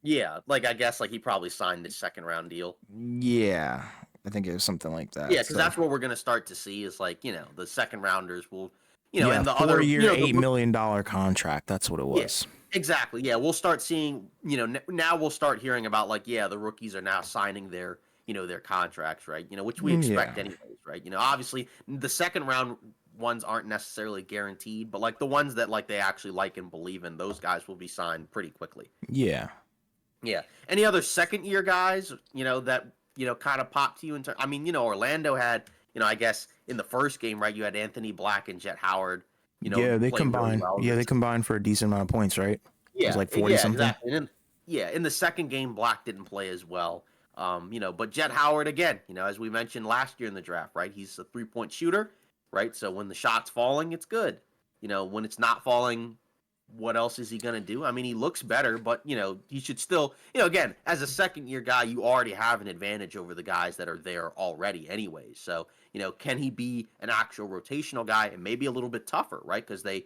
Yeah, I guess he probably signed his second round deal. Yeah, I think it was something like that. Yeah, because that's what we're gonna start to see is the second rounders will, yeah, and the 4 other year, $8 million contract. That's what it was. Yeah, exactly. Yeah, we'll start seeing. Now we'll start hearing about the rookies are now signing their their contracts, right? Which we expect anyways, right? Obviously the second round ones aren't necessarily guaranteed, but the ones that they actually like and believe in, those guys will be signed pretty quickly. Yeah. Yeah. Any other second year guys, that kind of popped to you I mean, Orlando had, I guess in the first game, right, you had Anthony Black and Jet Howard, yeah, they combined. Really well. Yeah, they combined for a decent amount of points, right? Yeah, it was 40 something. Exactly. And in the second game, Black didn't play as well. But Jet Howard again, as we mentioned last year in the draft, right? He's a 3-point shooter, right? So when the shot's falling, it's good. When it's not falling, what else is he going to do? I mean, he looks better, but he should still, again, as a second year guy, you already have an advantage over the guys that are there already anyways. So, can he be an actual rotational guy and maybe a little bit tougher, right? Because they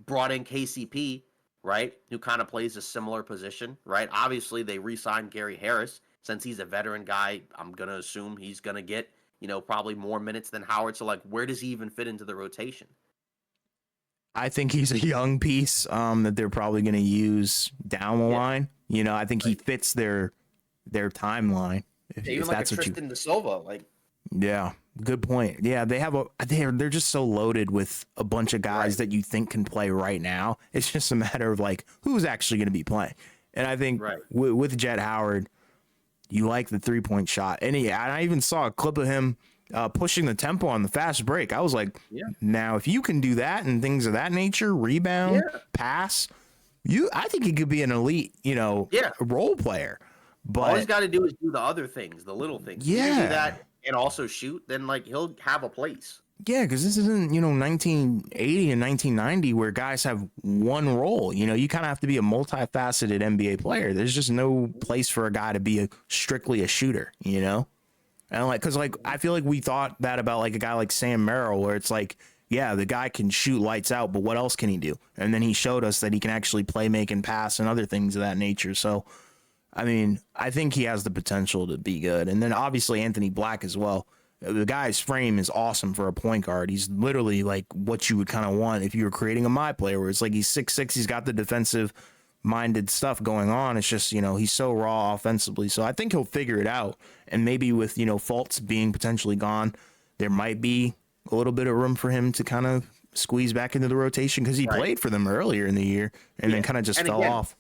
brought in KCP, right? Who kind of plays a similar position, right? Obviously they re-signed Gary Harris. Since he's a veteran guy, I'm going to assume he's going to get, probably more minutes than Howard. So where does he even fit into the rotation? I think he's a young piece that they're probably going to use down the line. I think he fits their timeline. If that's what Tristan De Silva, yeah, good point. Yeah, they're just so loaded with a bunch of guys that you think can play right now. It's just a matter of who's actually going to be playing. And I think with Jet Howard, you like the 3-point shot. And I even saw a clip of him pushing the tempo on the fast break. I was like, now if you can do that and things of that nature, rebound, pass, I think he could be an elite, role player. But all he's got to do is do the other things, the little things. Yeah. If he can do that and also shoot, then he'll have a place. Yeah, because this isn't, 1980 and 1990 where guys have one role. You kind of have to be a multifaceted NBA player. There's just no place for a guy to be strictly a shooter, And because I feel like we thought that about a guy like Sam Merrill, where it's yeah, the guy can shoot lights out, but what else can he do? And then he showed us that he can actually play, make, and pass and other things of that nature. So, I mean, I think he has the potential to be good. And then obviously Anthony Black as well. The guy's frame is awesome for a point guard. He's literally what you would kind of want if you were creating a my player, where it's he's 6'6", he's got the defensive minded stuff going on. It's just, he's so raw offensively. So I think he'll figure it out. And maybe with, Fultz being potentially gone, there might be a little bit of room for him to kind of squeeze back into the rotation because he played for them earlier in the year and then kind of just fell off.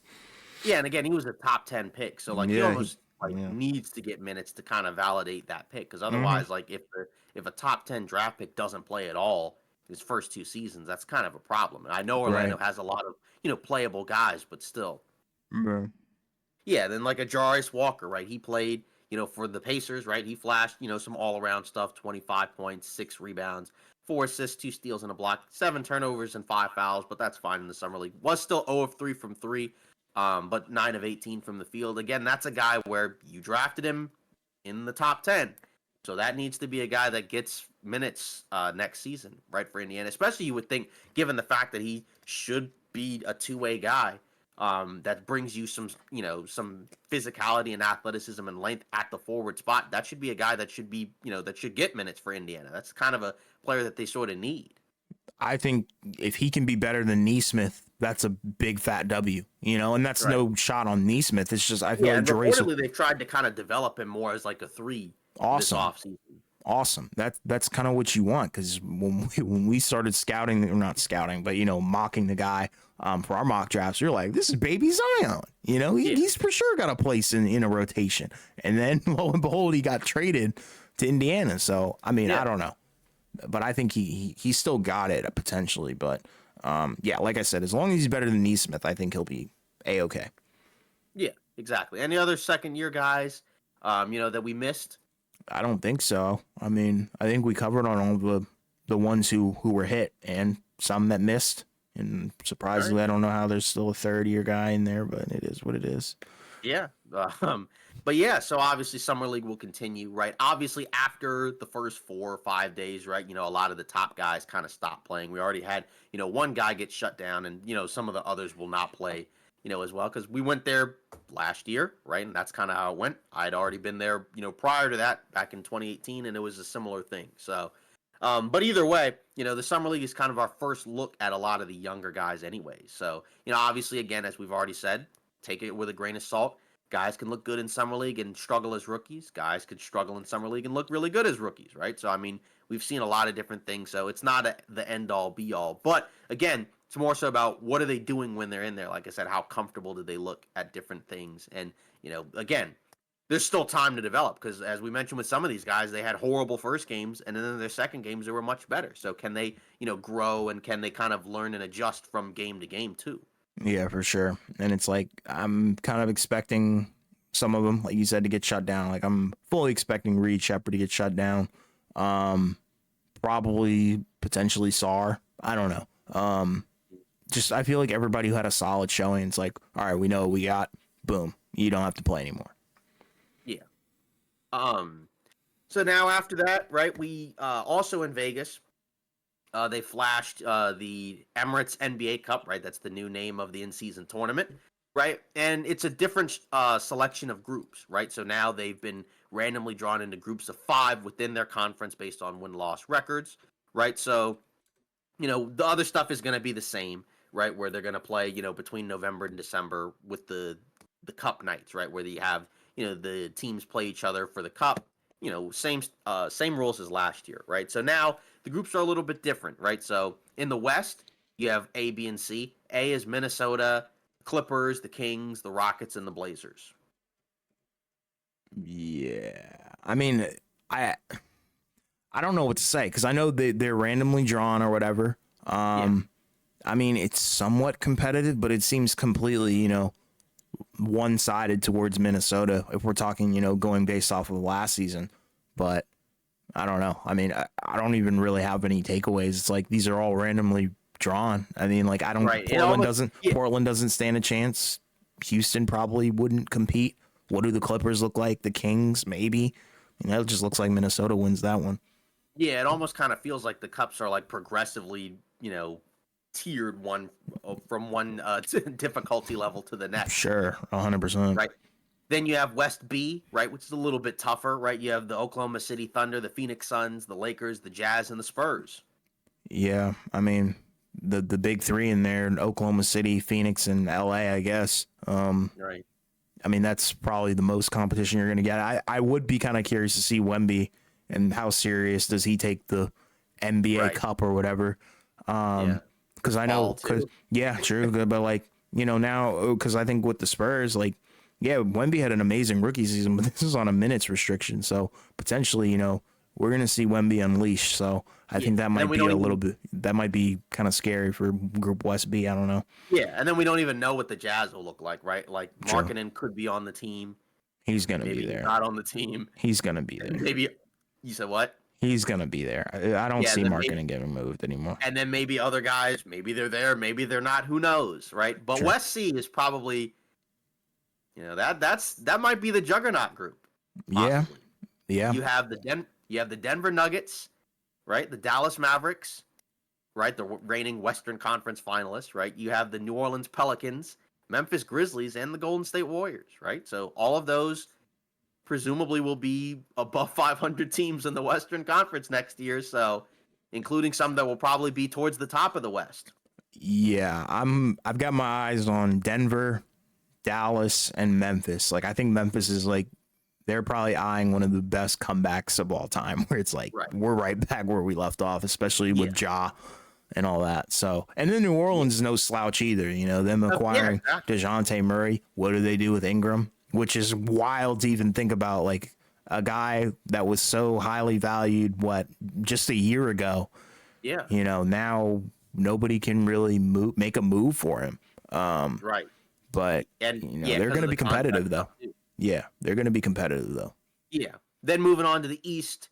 Yeah, and again, he was a top 10 pick. So he almost needs to get minutes to kind of validate that pick, because otherwise, if a top 10 draft pick doesn't play at all his first 2 seasons, that's kind of a problem. And I know Orlando has a lot of playable guys, but still. Right. Yeah, then a Jarius Walker, right? He played for the Pacers, right? He flashed some all around stuff: 25 points, 6 rebounds, 4 assists, 2 steals, and a block, 7 turnovers and 5 fouls. But that's fine in the summer league. Was still 0 of 3 from 3. but 9 of 18 from the field. Again, that's a guy where you drafted him in the top 10. So that needs to be a guy that gets minutes next season, right, for Indiana. Especially, you would think, given the fact that he should be a two-way guy that brings you some, some physicality and athleticism and length at the forward spot. That should be a guy that should be, that should get minutes for Indiana. That's kind of a player that they sort of need. I think if he can be better than Neesmith, that's a big fat W, and that's no shot on Neesmith. It's just, I feel like reportedly they've tried to kind of develop him more as like a 3 this offseason. Awesome. That's kind of what you want, because when we started scouting, or not scouting, but mocking the guy for our mock drafts, you're like, this is baby Zion. He's for sure got a place in a rotation, and then lo and behold, he got traded to Indiana. So I mean, I don't know, but I think he still got it potentially. But like I said, as long as he's better than Neesmith, I think he'll be A-okay. Yeah, exactly. Any other second year guys, that we missed? I don't think so. I mean, I think we covered on all the ones who were hit and some that missed. And surprisingly, right. I don't know how there's still a third-year guy in there, but it is what it is. Yeah. But yeah, so obviously Summer League will continue, right? Obviously, after the first 4 or 5 days, right, a lot of the top guys kind of stopped playing. We already had, one guy get shut down, and, some of the others will not play, as well, because we went there last year, right? And that's kind of how it went. I'd already been there, prior to that back in 2018, and it was a similar thing. So, but either way, the Summer League is kind of our first look at a lot of the younger guys anyway. So, obviously, again, as we've already said, take it with a grain of salt. Guys can look good in Summer League and struggle as rookies. Guys could struggle in Summer League and look really good as rookies, right? So, I mean, we've seen a lot of different things. So it's not the end-all, be-all. But, again, it's more so about what are they doing when they're in there. Like I said, how comfortable do they look at different things? And, again, there's still time to develop because, as we mentioned with some of these guys, they had horrible first games, and then in their second games, they were much better. So can they, grow, and can they kind of learn and adjust from game to game too? Yeah, for sure. And it's like, I'm kind of expecting some of them, like you said, to get shut down. Like, I'm fully expecting Reed Shepherd to get shut down. Probably, potentially Sarr. I don't know. Just, I feel like everybody who had a solid showing, it's like, all right, we know what we got. Boom. You don't have to play anymore. Yeah. So now after that, right, we also in Vegas, they flashed the Emirates NBA Cup, right? That's the new name of the in-season tournament, right? And it's a different selection of groups, right? So now they've been randomly drawn into groups of 5 within their conference based on win-loss records, right? So, the other stuff is going to be the same, right? Where they're going to play, between November and December with the cup nights, right? Where you have, the teams play each other for the cup, same rules as last year, right? So now the groups are a little bit different, right? So in the West, you have A, B, and C. A is Minnesota, Clippers, the Kings, the Rockets, and the Blazers. Yeah. I mean, I don't know what to say because I know they're randomly drawn or whatever. I mean, it's somewhat competitive, but it seems completely, one-sided towards Minnesota if we're talking, going based off of last season. But I don't know. I mean, I don't even really have any takeaways. It's like these are all randomly drawn. I mean, like I don't. Right. Portland doesn't stand a chance. Houston probably wouldn't compete. What do the Clippers look like? The Kings maybe. It just looks like Minnesota wins that one. Yeah, it almost kind of feels like the cups are like progressively, tiered one from one difficulty level to the next. Sure, 100%. Right. Then you have West B, right, which is a little bit tougher, right? You have the Oklahoma City Thunder, the Phoenix Suns, the Lakers, the Jazz, and the Spurs. Yeah, I mean, the big 3 in there, Oklahoma City, Phoenix, and LA, I guess. Right. I mean, that's probably the most competition you're going to get. I would be kind of curious to see Wemby and how serious does he take the NBA Cup or whatever. Because I know, true, but like, now, because I think with the Spurs, like, yeah, Wemby had an amazing rookie season, but this is on a minutes restriction. So potentially, we're going to see Wemby unleashed. So I think that might be that might be kind of scary for Group West B. I don't know. Yeah, and then we don't even know what the Jazz will look like, right? Like Markkanen could be on the team. He's going to be there. Not on the team. He's going to be there. Maybe, you said what? He's going to be there. I don't see Markkanen getting moved anymore. And then maybe other guys, maybe they're there, maybe they're not. Who knows, right? But West C is probably That might be the juggernaut group. Yeah. Possibly. Yeah. You have the Denver Nuggets, right? The Dallas Mavericks, right? The reigning Western Conference finalists, right? You have the New Orleans Pelicans, Memphis Grizzlies, and the Golden State Warriors, right? So all of those presumably will be above 500 teams in the Western Conference next year. So, including some that will probably be towards the top of the West. Yeah, I've got my eyes on Denver, Dallas, and Memphis. Like, I think Memphis is like, they're probably eyeing one of the best comebacks of all time, where it's like we're right back where we left off, especially with Ja and all that. So, and then New Orleans is no slouch either. You know, them acquiring DeJounte Murray. What do they do with Ingram? Which is wild to even think about. Like, a guy that was so highly valued, just a year ago. Yeah. You know, now nobody can really make a move for him. Right. But they're going to be competitive though. Yeah, they're going to be competitive though. Yeah. Then moving on to the East,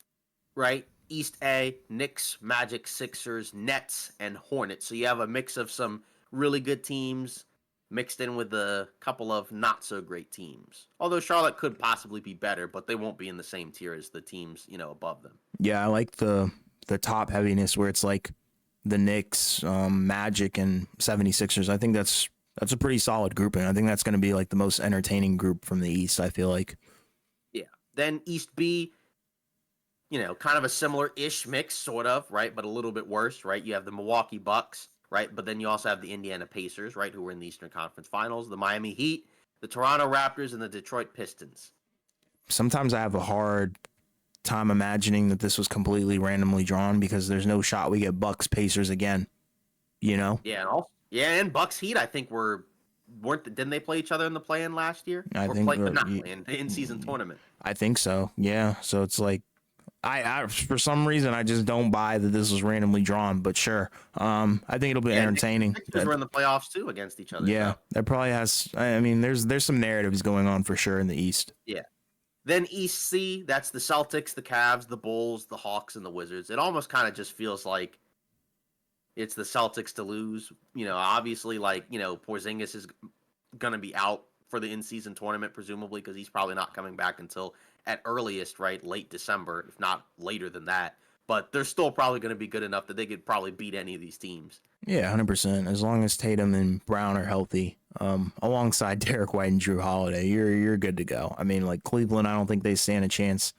right? East A, Knicks, Magic, Sixers, Nets, and Hornets. So you have a mix of some really good teams mixed in with a couple of not so great teams. Although Charlotte could possibly be better, but they won't be in the same tier as the teams, above them. Yeah, I like the top heaviness where it's like the Knicks, Magic, and 76ers. I think that's a pretty solid grouping. I think that's going to be like the most entertaining group from the East, I feel like. Yeah. Then East B, kind of a similar-ish mix, sort of, right? But a little bit worse, right? You have the Milwaukee Bucks, right? But then you also have the Indiana Pacers, right? Who were in the Eastern Conference Finals, the Miami Heat, the Toronto Raptors, and the Detroit Pistons. Sometimes I have a hard time imagining that this was completely randomly drawn because there's no shot we get Bucks Pacers again, Yeah, and Bucks Heat, I think didn't they play each other in the play-in last year? The in-season tournament. I think so. Yeah. So it's like, I for some reason I just don't buy that this was randomly drawn, but sure. I think it'll be entertaining. Because we're in the playoffs too against each other. Yeah, so. That probably has. I mean, there's some narratives going on for sure in the East. Yeah. Then East C, that's the Celtics, the Cavs, the Bulls, the Hawks, and the Wizards. It almost kind of just feels like it's the Celtics to lose. Obviously, Porzingis is going to be out for the in-season tournament, presumably, because he's probably not coming back until at earliest, right, late December, if not later than that. But they're still probably going to be good enough that they could probably beat any of these teams. Yeah, 100%. As long as Tatum and Brown are healthy, alongside Derek White and Drew Holiday, you're good to go. I mean, like Cleveland, I don't think they stand a chance.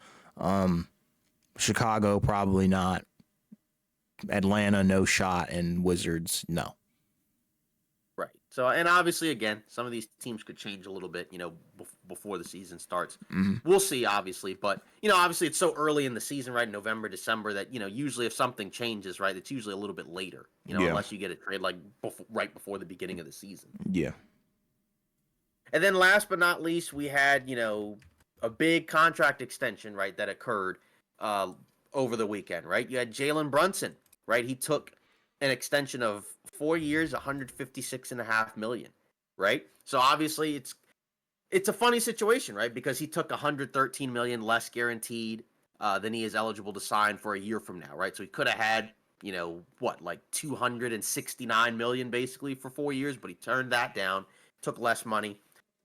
Chicago, probably not. Atlanta, no shot, and Wizards, no. Right. So, and obviously, again, some of these teams could change a little bit, before the season starts. Mm-hmm. We'll see, obviously. But, obviously it's so early in the season, right? November, December, that, usually if something changes, right, it's usually a little bit later, unless you get a trade right before the beginning of the season. Yeah. And then last but not least, we had, a big contract extension, right, that occurred over the weekend, right? You had Jalen Brunson, right? He took an extension of 4 years, $156.5 million, right? So obviously it's a funny situation, right? Because he took $113 million less guaranteed than he is eligible to sign for a year from now, right? So he could have had, $269 million basically for 4 years, but he turned that down, took less money.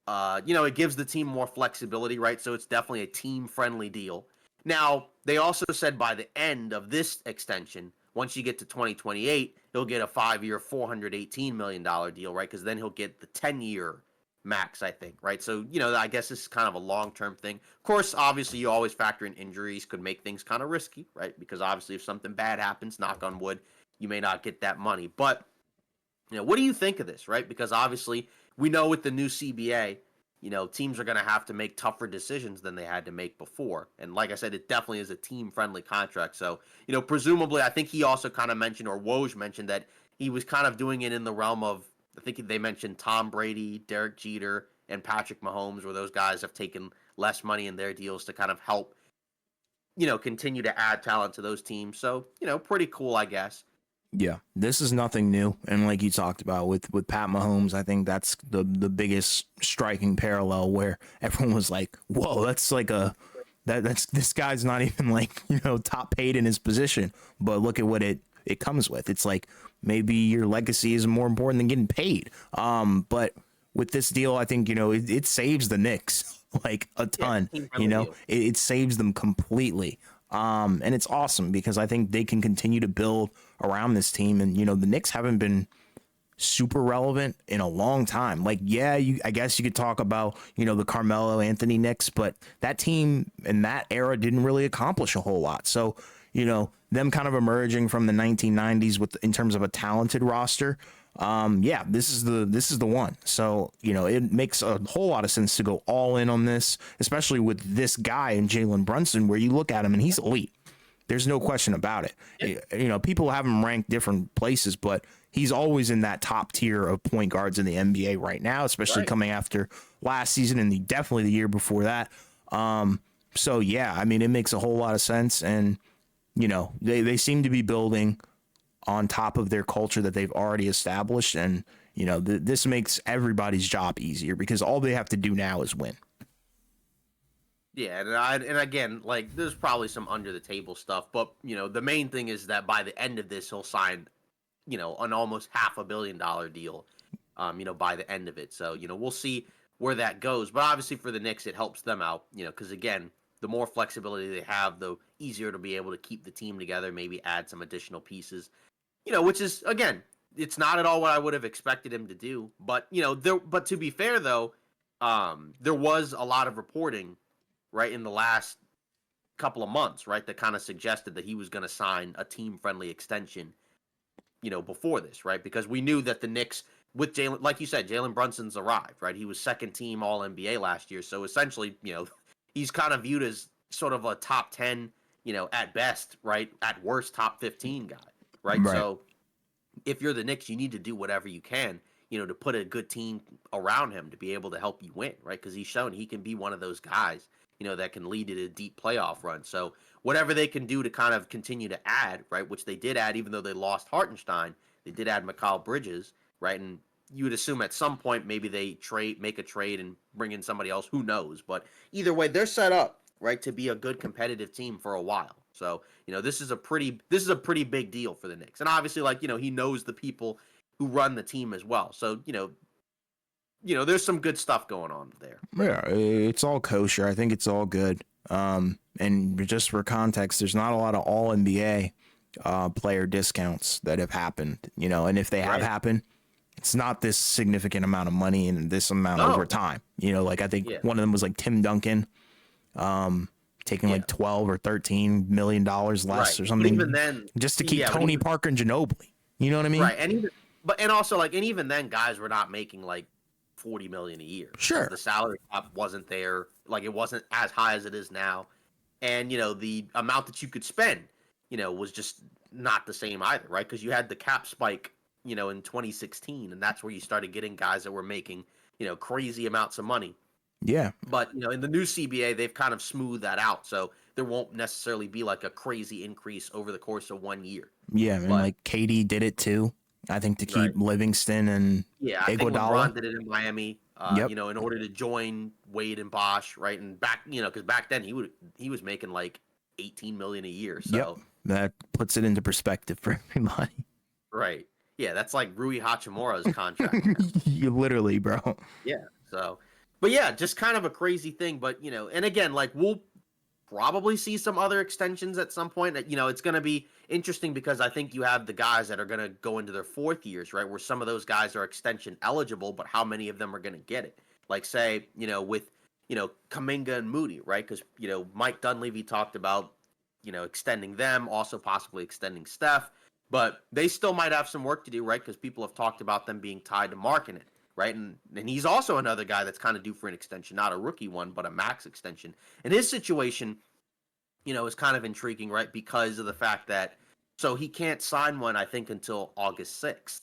It gives the team more flexibility, right? So it's definitely a team-friendly deal. Now, they also said by the end of this extension, once you get to 2028, he'll get a 5-year, $418 million deal, right? Because then he'll get the 10-year max, I think, right? So, I guess this is kind of a long-term thing. Of course, obviously, you always factor in injuries could make things kind of risky, right? Because obviously, if something bad happens, knock on wood, you may not get that money. But, what do you think of this, right? Because obviously, we know with the new CBA, teams are going to have to make tougher decisions than they had to make before. And like I said, it definitely is a team-friendly contract. So, presumably, I think he also kind of mentioned, or Woj mentioned, that he was kind of doing it in the realm of, I think they mentioned Tom Brady, Derek Jeter, and Patrick Mahomes, where those guys have taken less money in their deals to kind of help, continue to add talent to those teams. So, pretty cool, I guess. Yeah, this is nothing new, and like you talked about with Pat Mahomes, I think that's the biggest striking parallel where everyone was like, "Whoa, that's like that's this guy's not even like top paid in his position," but look at what it comes with. It's like maybe your legacy is more important than getting paid. But with this deal, I think, it saves the Knicks like a Yeah, ton. team friendly deal. It saves them completely. And it's awesome because I think they can continue to build around this team. And, the Knicks haven't been super relevant in a long time. Like, yeah, I guess you could talk about, the Carmelo Anthony Knicks, but that team in that era didn't really accomplish a whole lot. So, them kind of emerging from the 1990s in terms of a talented roster. Yeah, this is the one. So, it makes a whole lot of sense to go all in on this, especially with this guy and Jalen Brunson, where you look at him and he's elite. There's no question about it. Yeah. People have him ranked different places, but he's always in that top tier of point guards in the NBA right now, especially coming after last season and definitely the year before that. So yeah, I mean, it makes a whole lot of sense. And, they seem to be building on top of their culture that they've already established. And, this makes everybody's job easier because all they have to do now is win. Yeah, and again, like there's probably some under the table stuff, but the main thing is that by the end of this, he'll sign, an almost $500 million deal, by the end of it. So we'll see where that goes. But obviously for the Knicks, it helps them out, because again, the more flexibility they have, the easier to be able to keep the team together, maybe add some additional pieces, which is again, it's not at all what I would have expected him to do. But but to be fair though, there was a lot of reporting right in the last couple of months, right, that kind of suggested that he was going to sign a team-friendly extension, before this, right? Because we knew that the Knicks, with Jalen, like you said, Jalen Brunson's arrived, right? He was second team All NBA last year, so essentially, he's kind of viewed as sort of a top 10, at best, right, at worst top 15 guy, right? So if you're the Knicks, you need to do whatever you can, to put a good team around him to be able to help you win, right? Because he's shown he can be one of those guys that can lead to a deep playoff run. So whatever they can do to kind of continue to add, right, which they did add, even though they lost Hartenstein, they did add Mikal Bridges, right? And you would assume at some point maybe they make a trade and bring in somebody else. Who knows? But either way, they're set up, right, to be a good competitive team for a while. So, this is a pretty big deal for the Knicks. And obviously, like, he knows the people who run the team as well. So, there's some good stuff going on there. Yeah, it's all kosher. I think it's all good. And just for context, there's not a lot of all NBA player discounts that have happened, and if they have happened, it's not this significant amount of money and this amount over time. Like I think one of them was like Tim Duncan, taking like 12 or 13 million dollars less or something, even then, just to keep Tony Parker and Ginobili. You know what I mean? Right, and also even then, guys were not making like $40 million a year. Sure, the salary cap wasn't there, like it wasn't as high as it is now, and the amount that you could spend, was just not the same either, right? Because you had the cap spike, in 2016, and that's where you started getting guys that were making, crazy amounts of money. Yeah. But, in the new CBA, they've kind of smoothed that out. So there won't necessarily be like a crazy increase over the course of 1 year. Yeah. And like KD did it too, I think, to keep Livingston and I think when Ron did it in Miami, in order to join Wade and Bosch, right? And back, because back then he was making like 18 million a year. So that puts it into perspective for everybody. Right. Yeah, that's like Rui Hachimura's contract. You literally, bro. Yeah. So, but yeah, just kind of a crazy thing. But and again, like we'll probably see some other extensions at some point. It's going to be interesting because I think you have the guys that are going to go into their fourth years, right? Where some of those guys are extension eligible, but how many of them are going to get it? Like say, with Kuminga and Moody, right? Because Mike Dunleavy talked about extending them, also possibly extending Steph. But they still might have some work to do, right? Because people have talked about them being tied to Markkanen, right? And he's also another guy that's kind of due for an extension, not a rookie one, but a max extension. And his situation, is kind of intriguing, right? Because of the fact that, so he can't sign one, I think, until August 6th.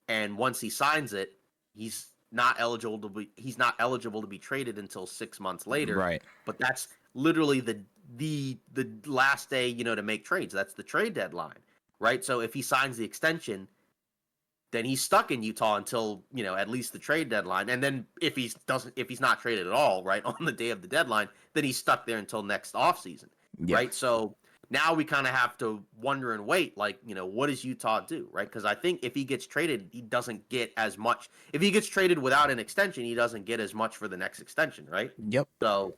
And once he signs it, he's not eligible to be traded until 6 months later. Right. But that's literally the last day, to make trades. That's the trade deadline. Right, so if he signs the extension, then he's stuck in Utah until at least the trade deadline. And then if he's not traded at all, right, on the day of the deadline, then he's stuck there until next offseason, right? So now we kind of have to wonder and wait, like, what does Utah do, right? Because I think if he gets traded, he doesn't get as much. If he gets traded without an extension, he doesn't get as much for the next extension, right? Yep. So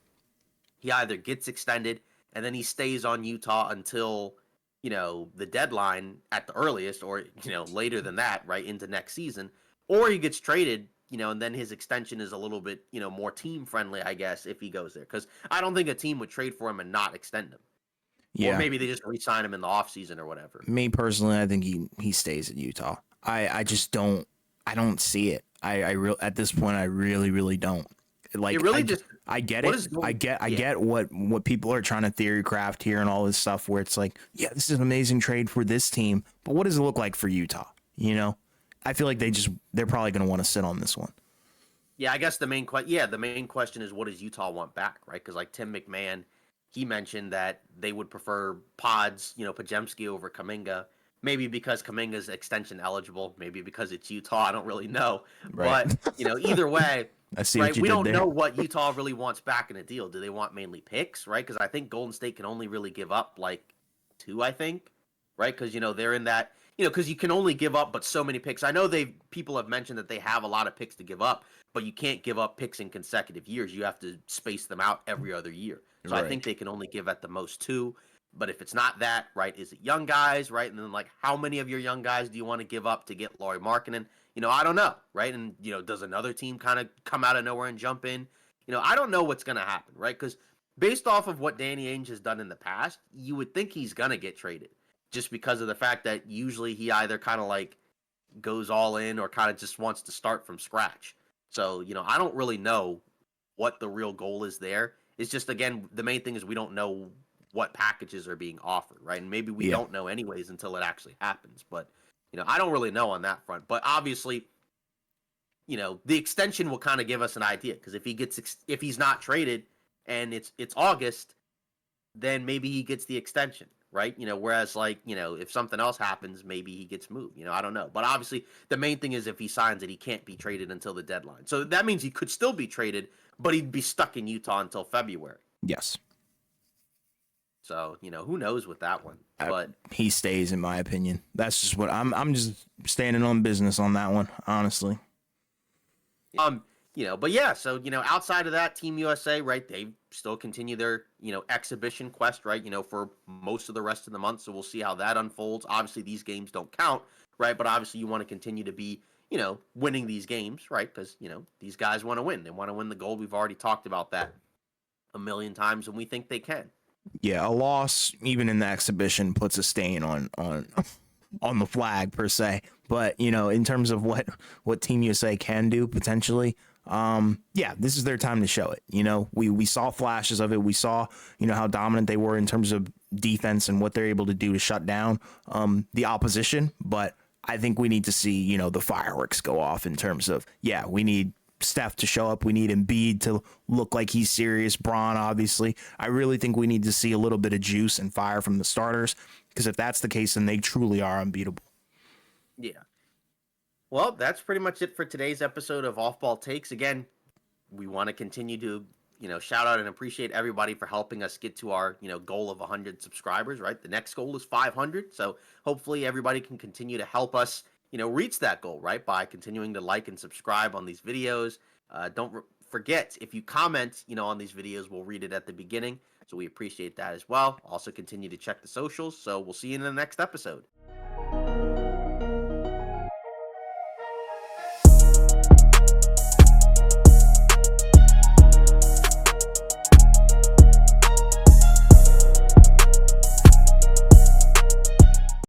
he either gets extended and then he stays on Utah until, the deadline at the earliest, or, later than that, right, into next season, or he gets traded, and then his extension is a little bit, more team friendly, I guess, if he goes there. Because I don't think a team would trade for him and not extend him. Yeah. Or maybe they just re-sign him in the offseason or whatever. Me personally, I think he stays in Utah. I just don't see it. At this point I really don't. Like, It really I get it. I get what people are trying to theory craft here and all this stuff where it's like, yeah, this is an amazing trade for this team, but what does it look like for Utah? I feel like they're probably going to want to sit on this one. Yeah, I guess the main question is, what does Utah want back, right? Because like Tim McMahon, he mentioned that they would prefer Podziemski over Kuminga. Maybe because Kuminga's extension eligible, maybe because it's Utah. I don't really know. Right. But, either way, I see right, what you we did don't there. know what Utah really wants back in a deal. Do they want mainly picks, right? Because I think Golden State can only really give up like 2, I think, right? Because, they're in that, because you can only give up but so many picks. I know people have mentioned that they have a lot of picks to give up, but you can't give up picks in consecutive years. You have to space them out every other year. So Right. I think they can only give at the most 2. But if it's not that, right, is it young guys, right? And then, like, how many of your young guys do you want to give up to get Lauri Markkanen? I don't know, right? And, does another team kind of come out of nowhere and jump in? I don't know what's going to happen, right? Because based off of what Danny Ainge has done in the past, you would think he's going to get traded just because of the fact that usually he either kind of, like, goes all in or kind of just wants to start from scratch. So, I don't really know what the real goal is there. It's just, again, the main thing is we don't know what packages are being offered, right? And maybe we don't know anyways until it actually happens. But, I don't really know on that front. But obviously, the extension will kind of give us an idea, because if he's not traded and it's August, then maybe he gets the extension, right? Whereas like, if something else happens, maybe he gets moved. I don't know. But obviously, the main thing is if he signs it, he can't be traded until the deadline. So that means he could still be traded, but he'd be stuck in Utah until February. Yes. So, who knows with that one. But he stays, in my opinion. That's just what I'm just standing on business on that one, honestly. But yeah, so, outside of that, Team USA, right, they still continue their, exhibition quest, right, for most of the rest of the month. So we'll see how that unfolds. Obviously, these games don't count, right? But obviously, you want to continue to be, winning these games, right? Because, these guys want to win. They want to win the gold. We've already talked about that a million times, and we think they can. Yeah, a loss, even in the exhibition, puts a stain on the flag per se. But in terms of what Team USA can do potentially, this is their time to show it. We saw flashes of it. We saw how dominant they were in terms of defense and what they're able to do to shut down the opposition. But I think we need to see the fireworks go off in terms of we need Steph to show up. We need Embiid to look like he's serious. Braun, obviously. I really think we need to see a little bit of juice and fire from the starters, because if that's the case, then they truly are unbeatable. Yeah. Well, that's pretty much it for today's episode of Off Ball Takes. Again, we want to continue to, shout out and appreciate everybody for helping us get to our, goal of 100 subscribers, right? The next goal is 500. So hopefully everybody can continue to help us reach that goal, right? By continuing to like and subscribe on these videos. Don't forget, if you comment, on these videos, we'll read it at the beginning. So we appreciate that as well. Also continue to check the socials. So we'll see you in the next episode.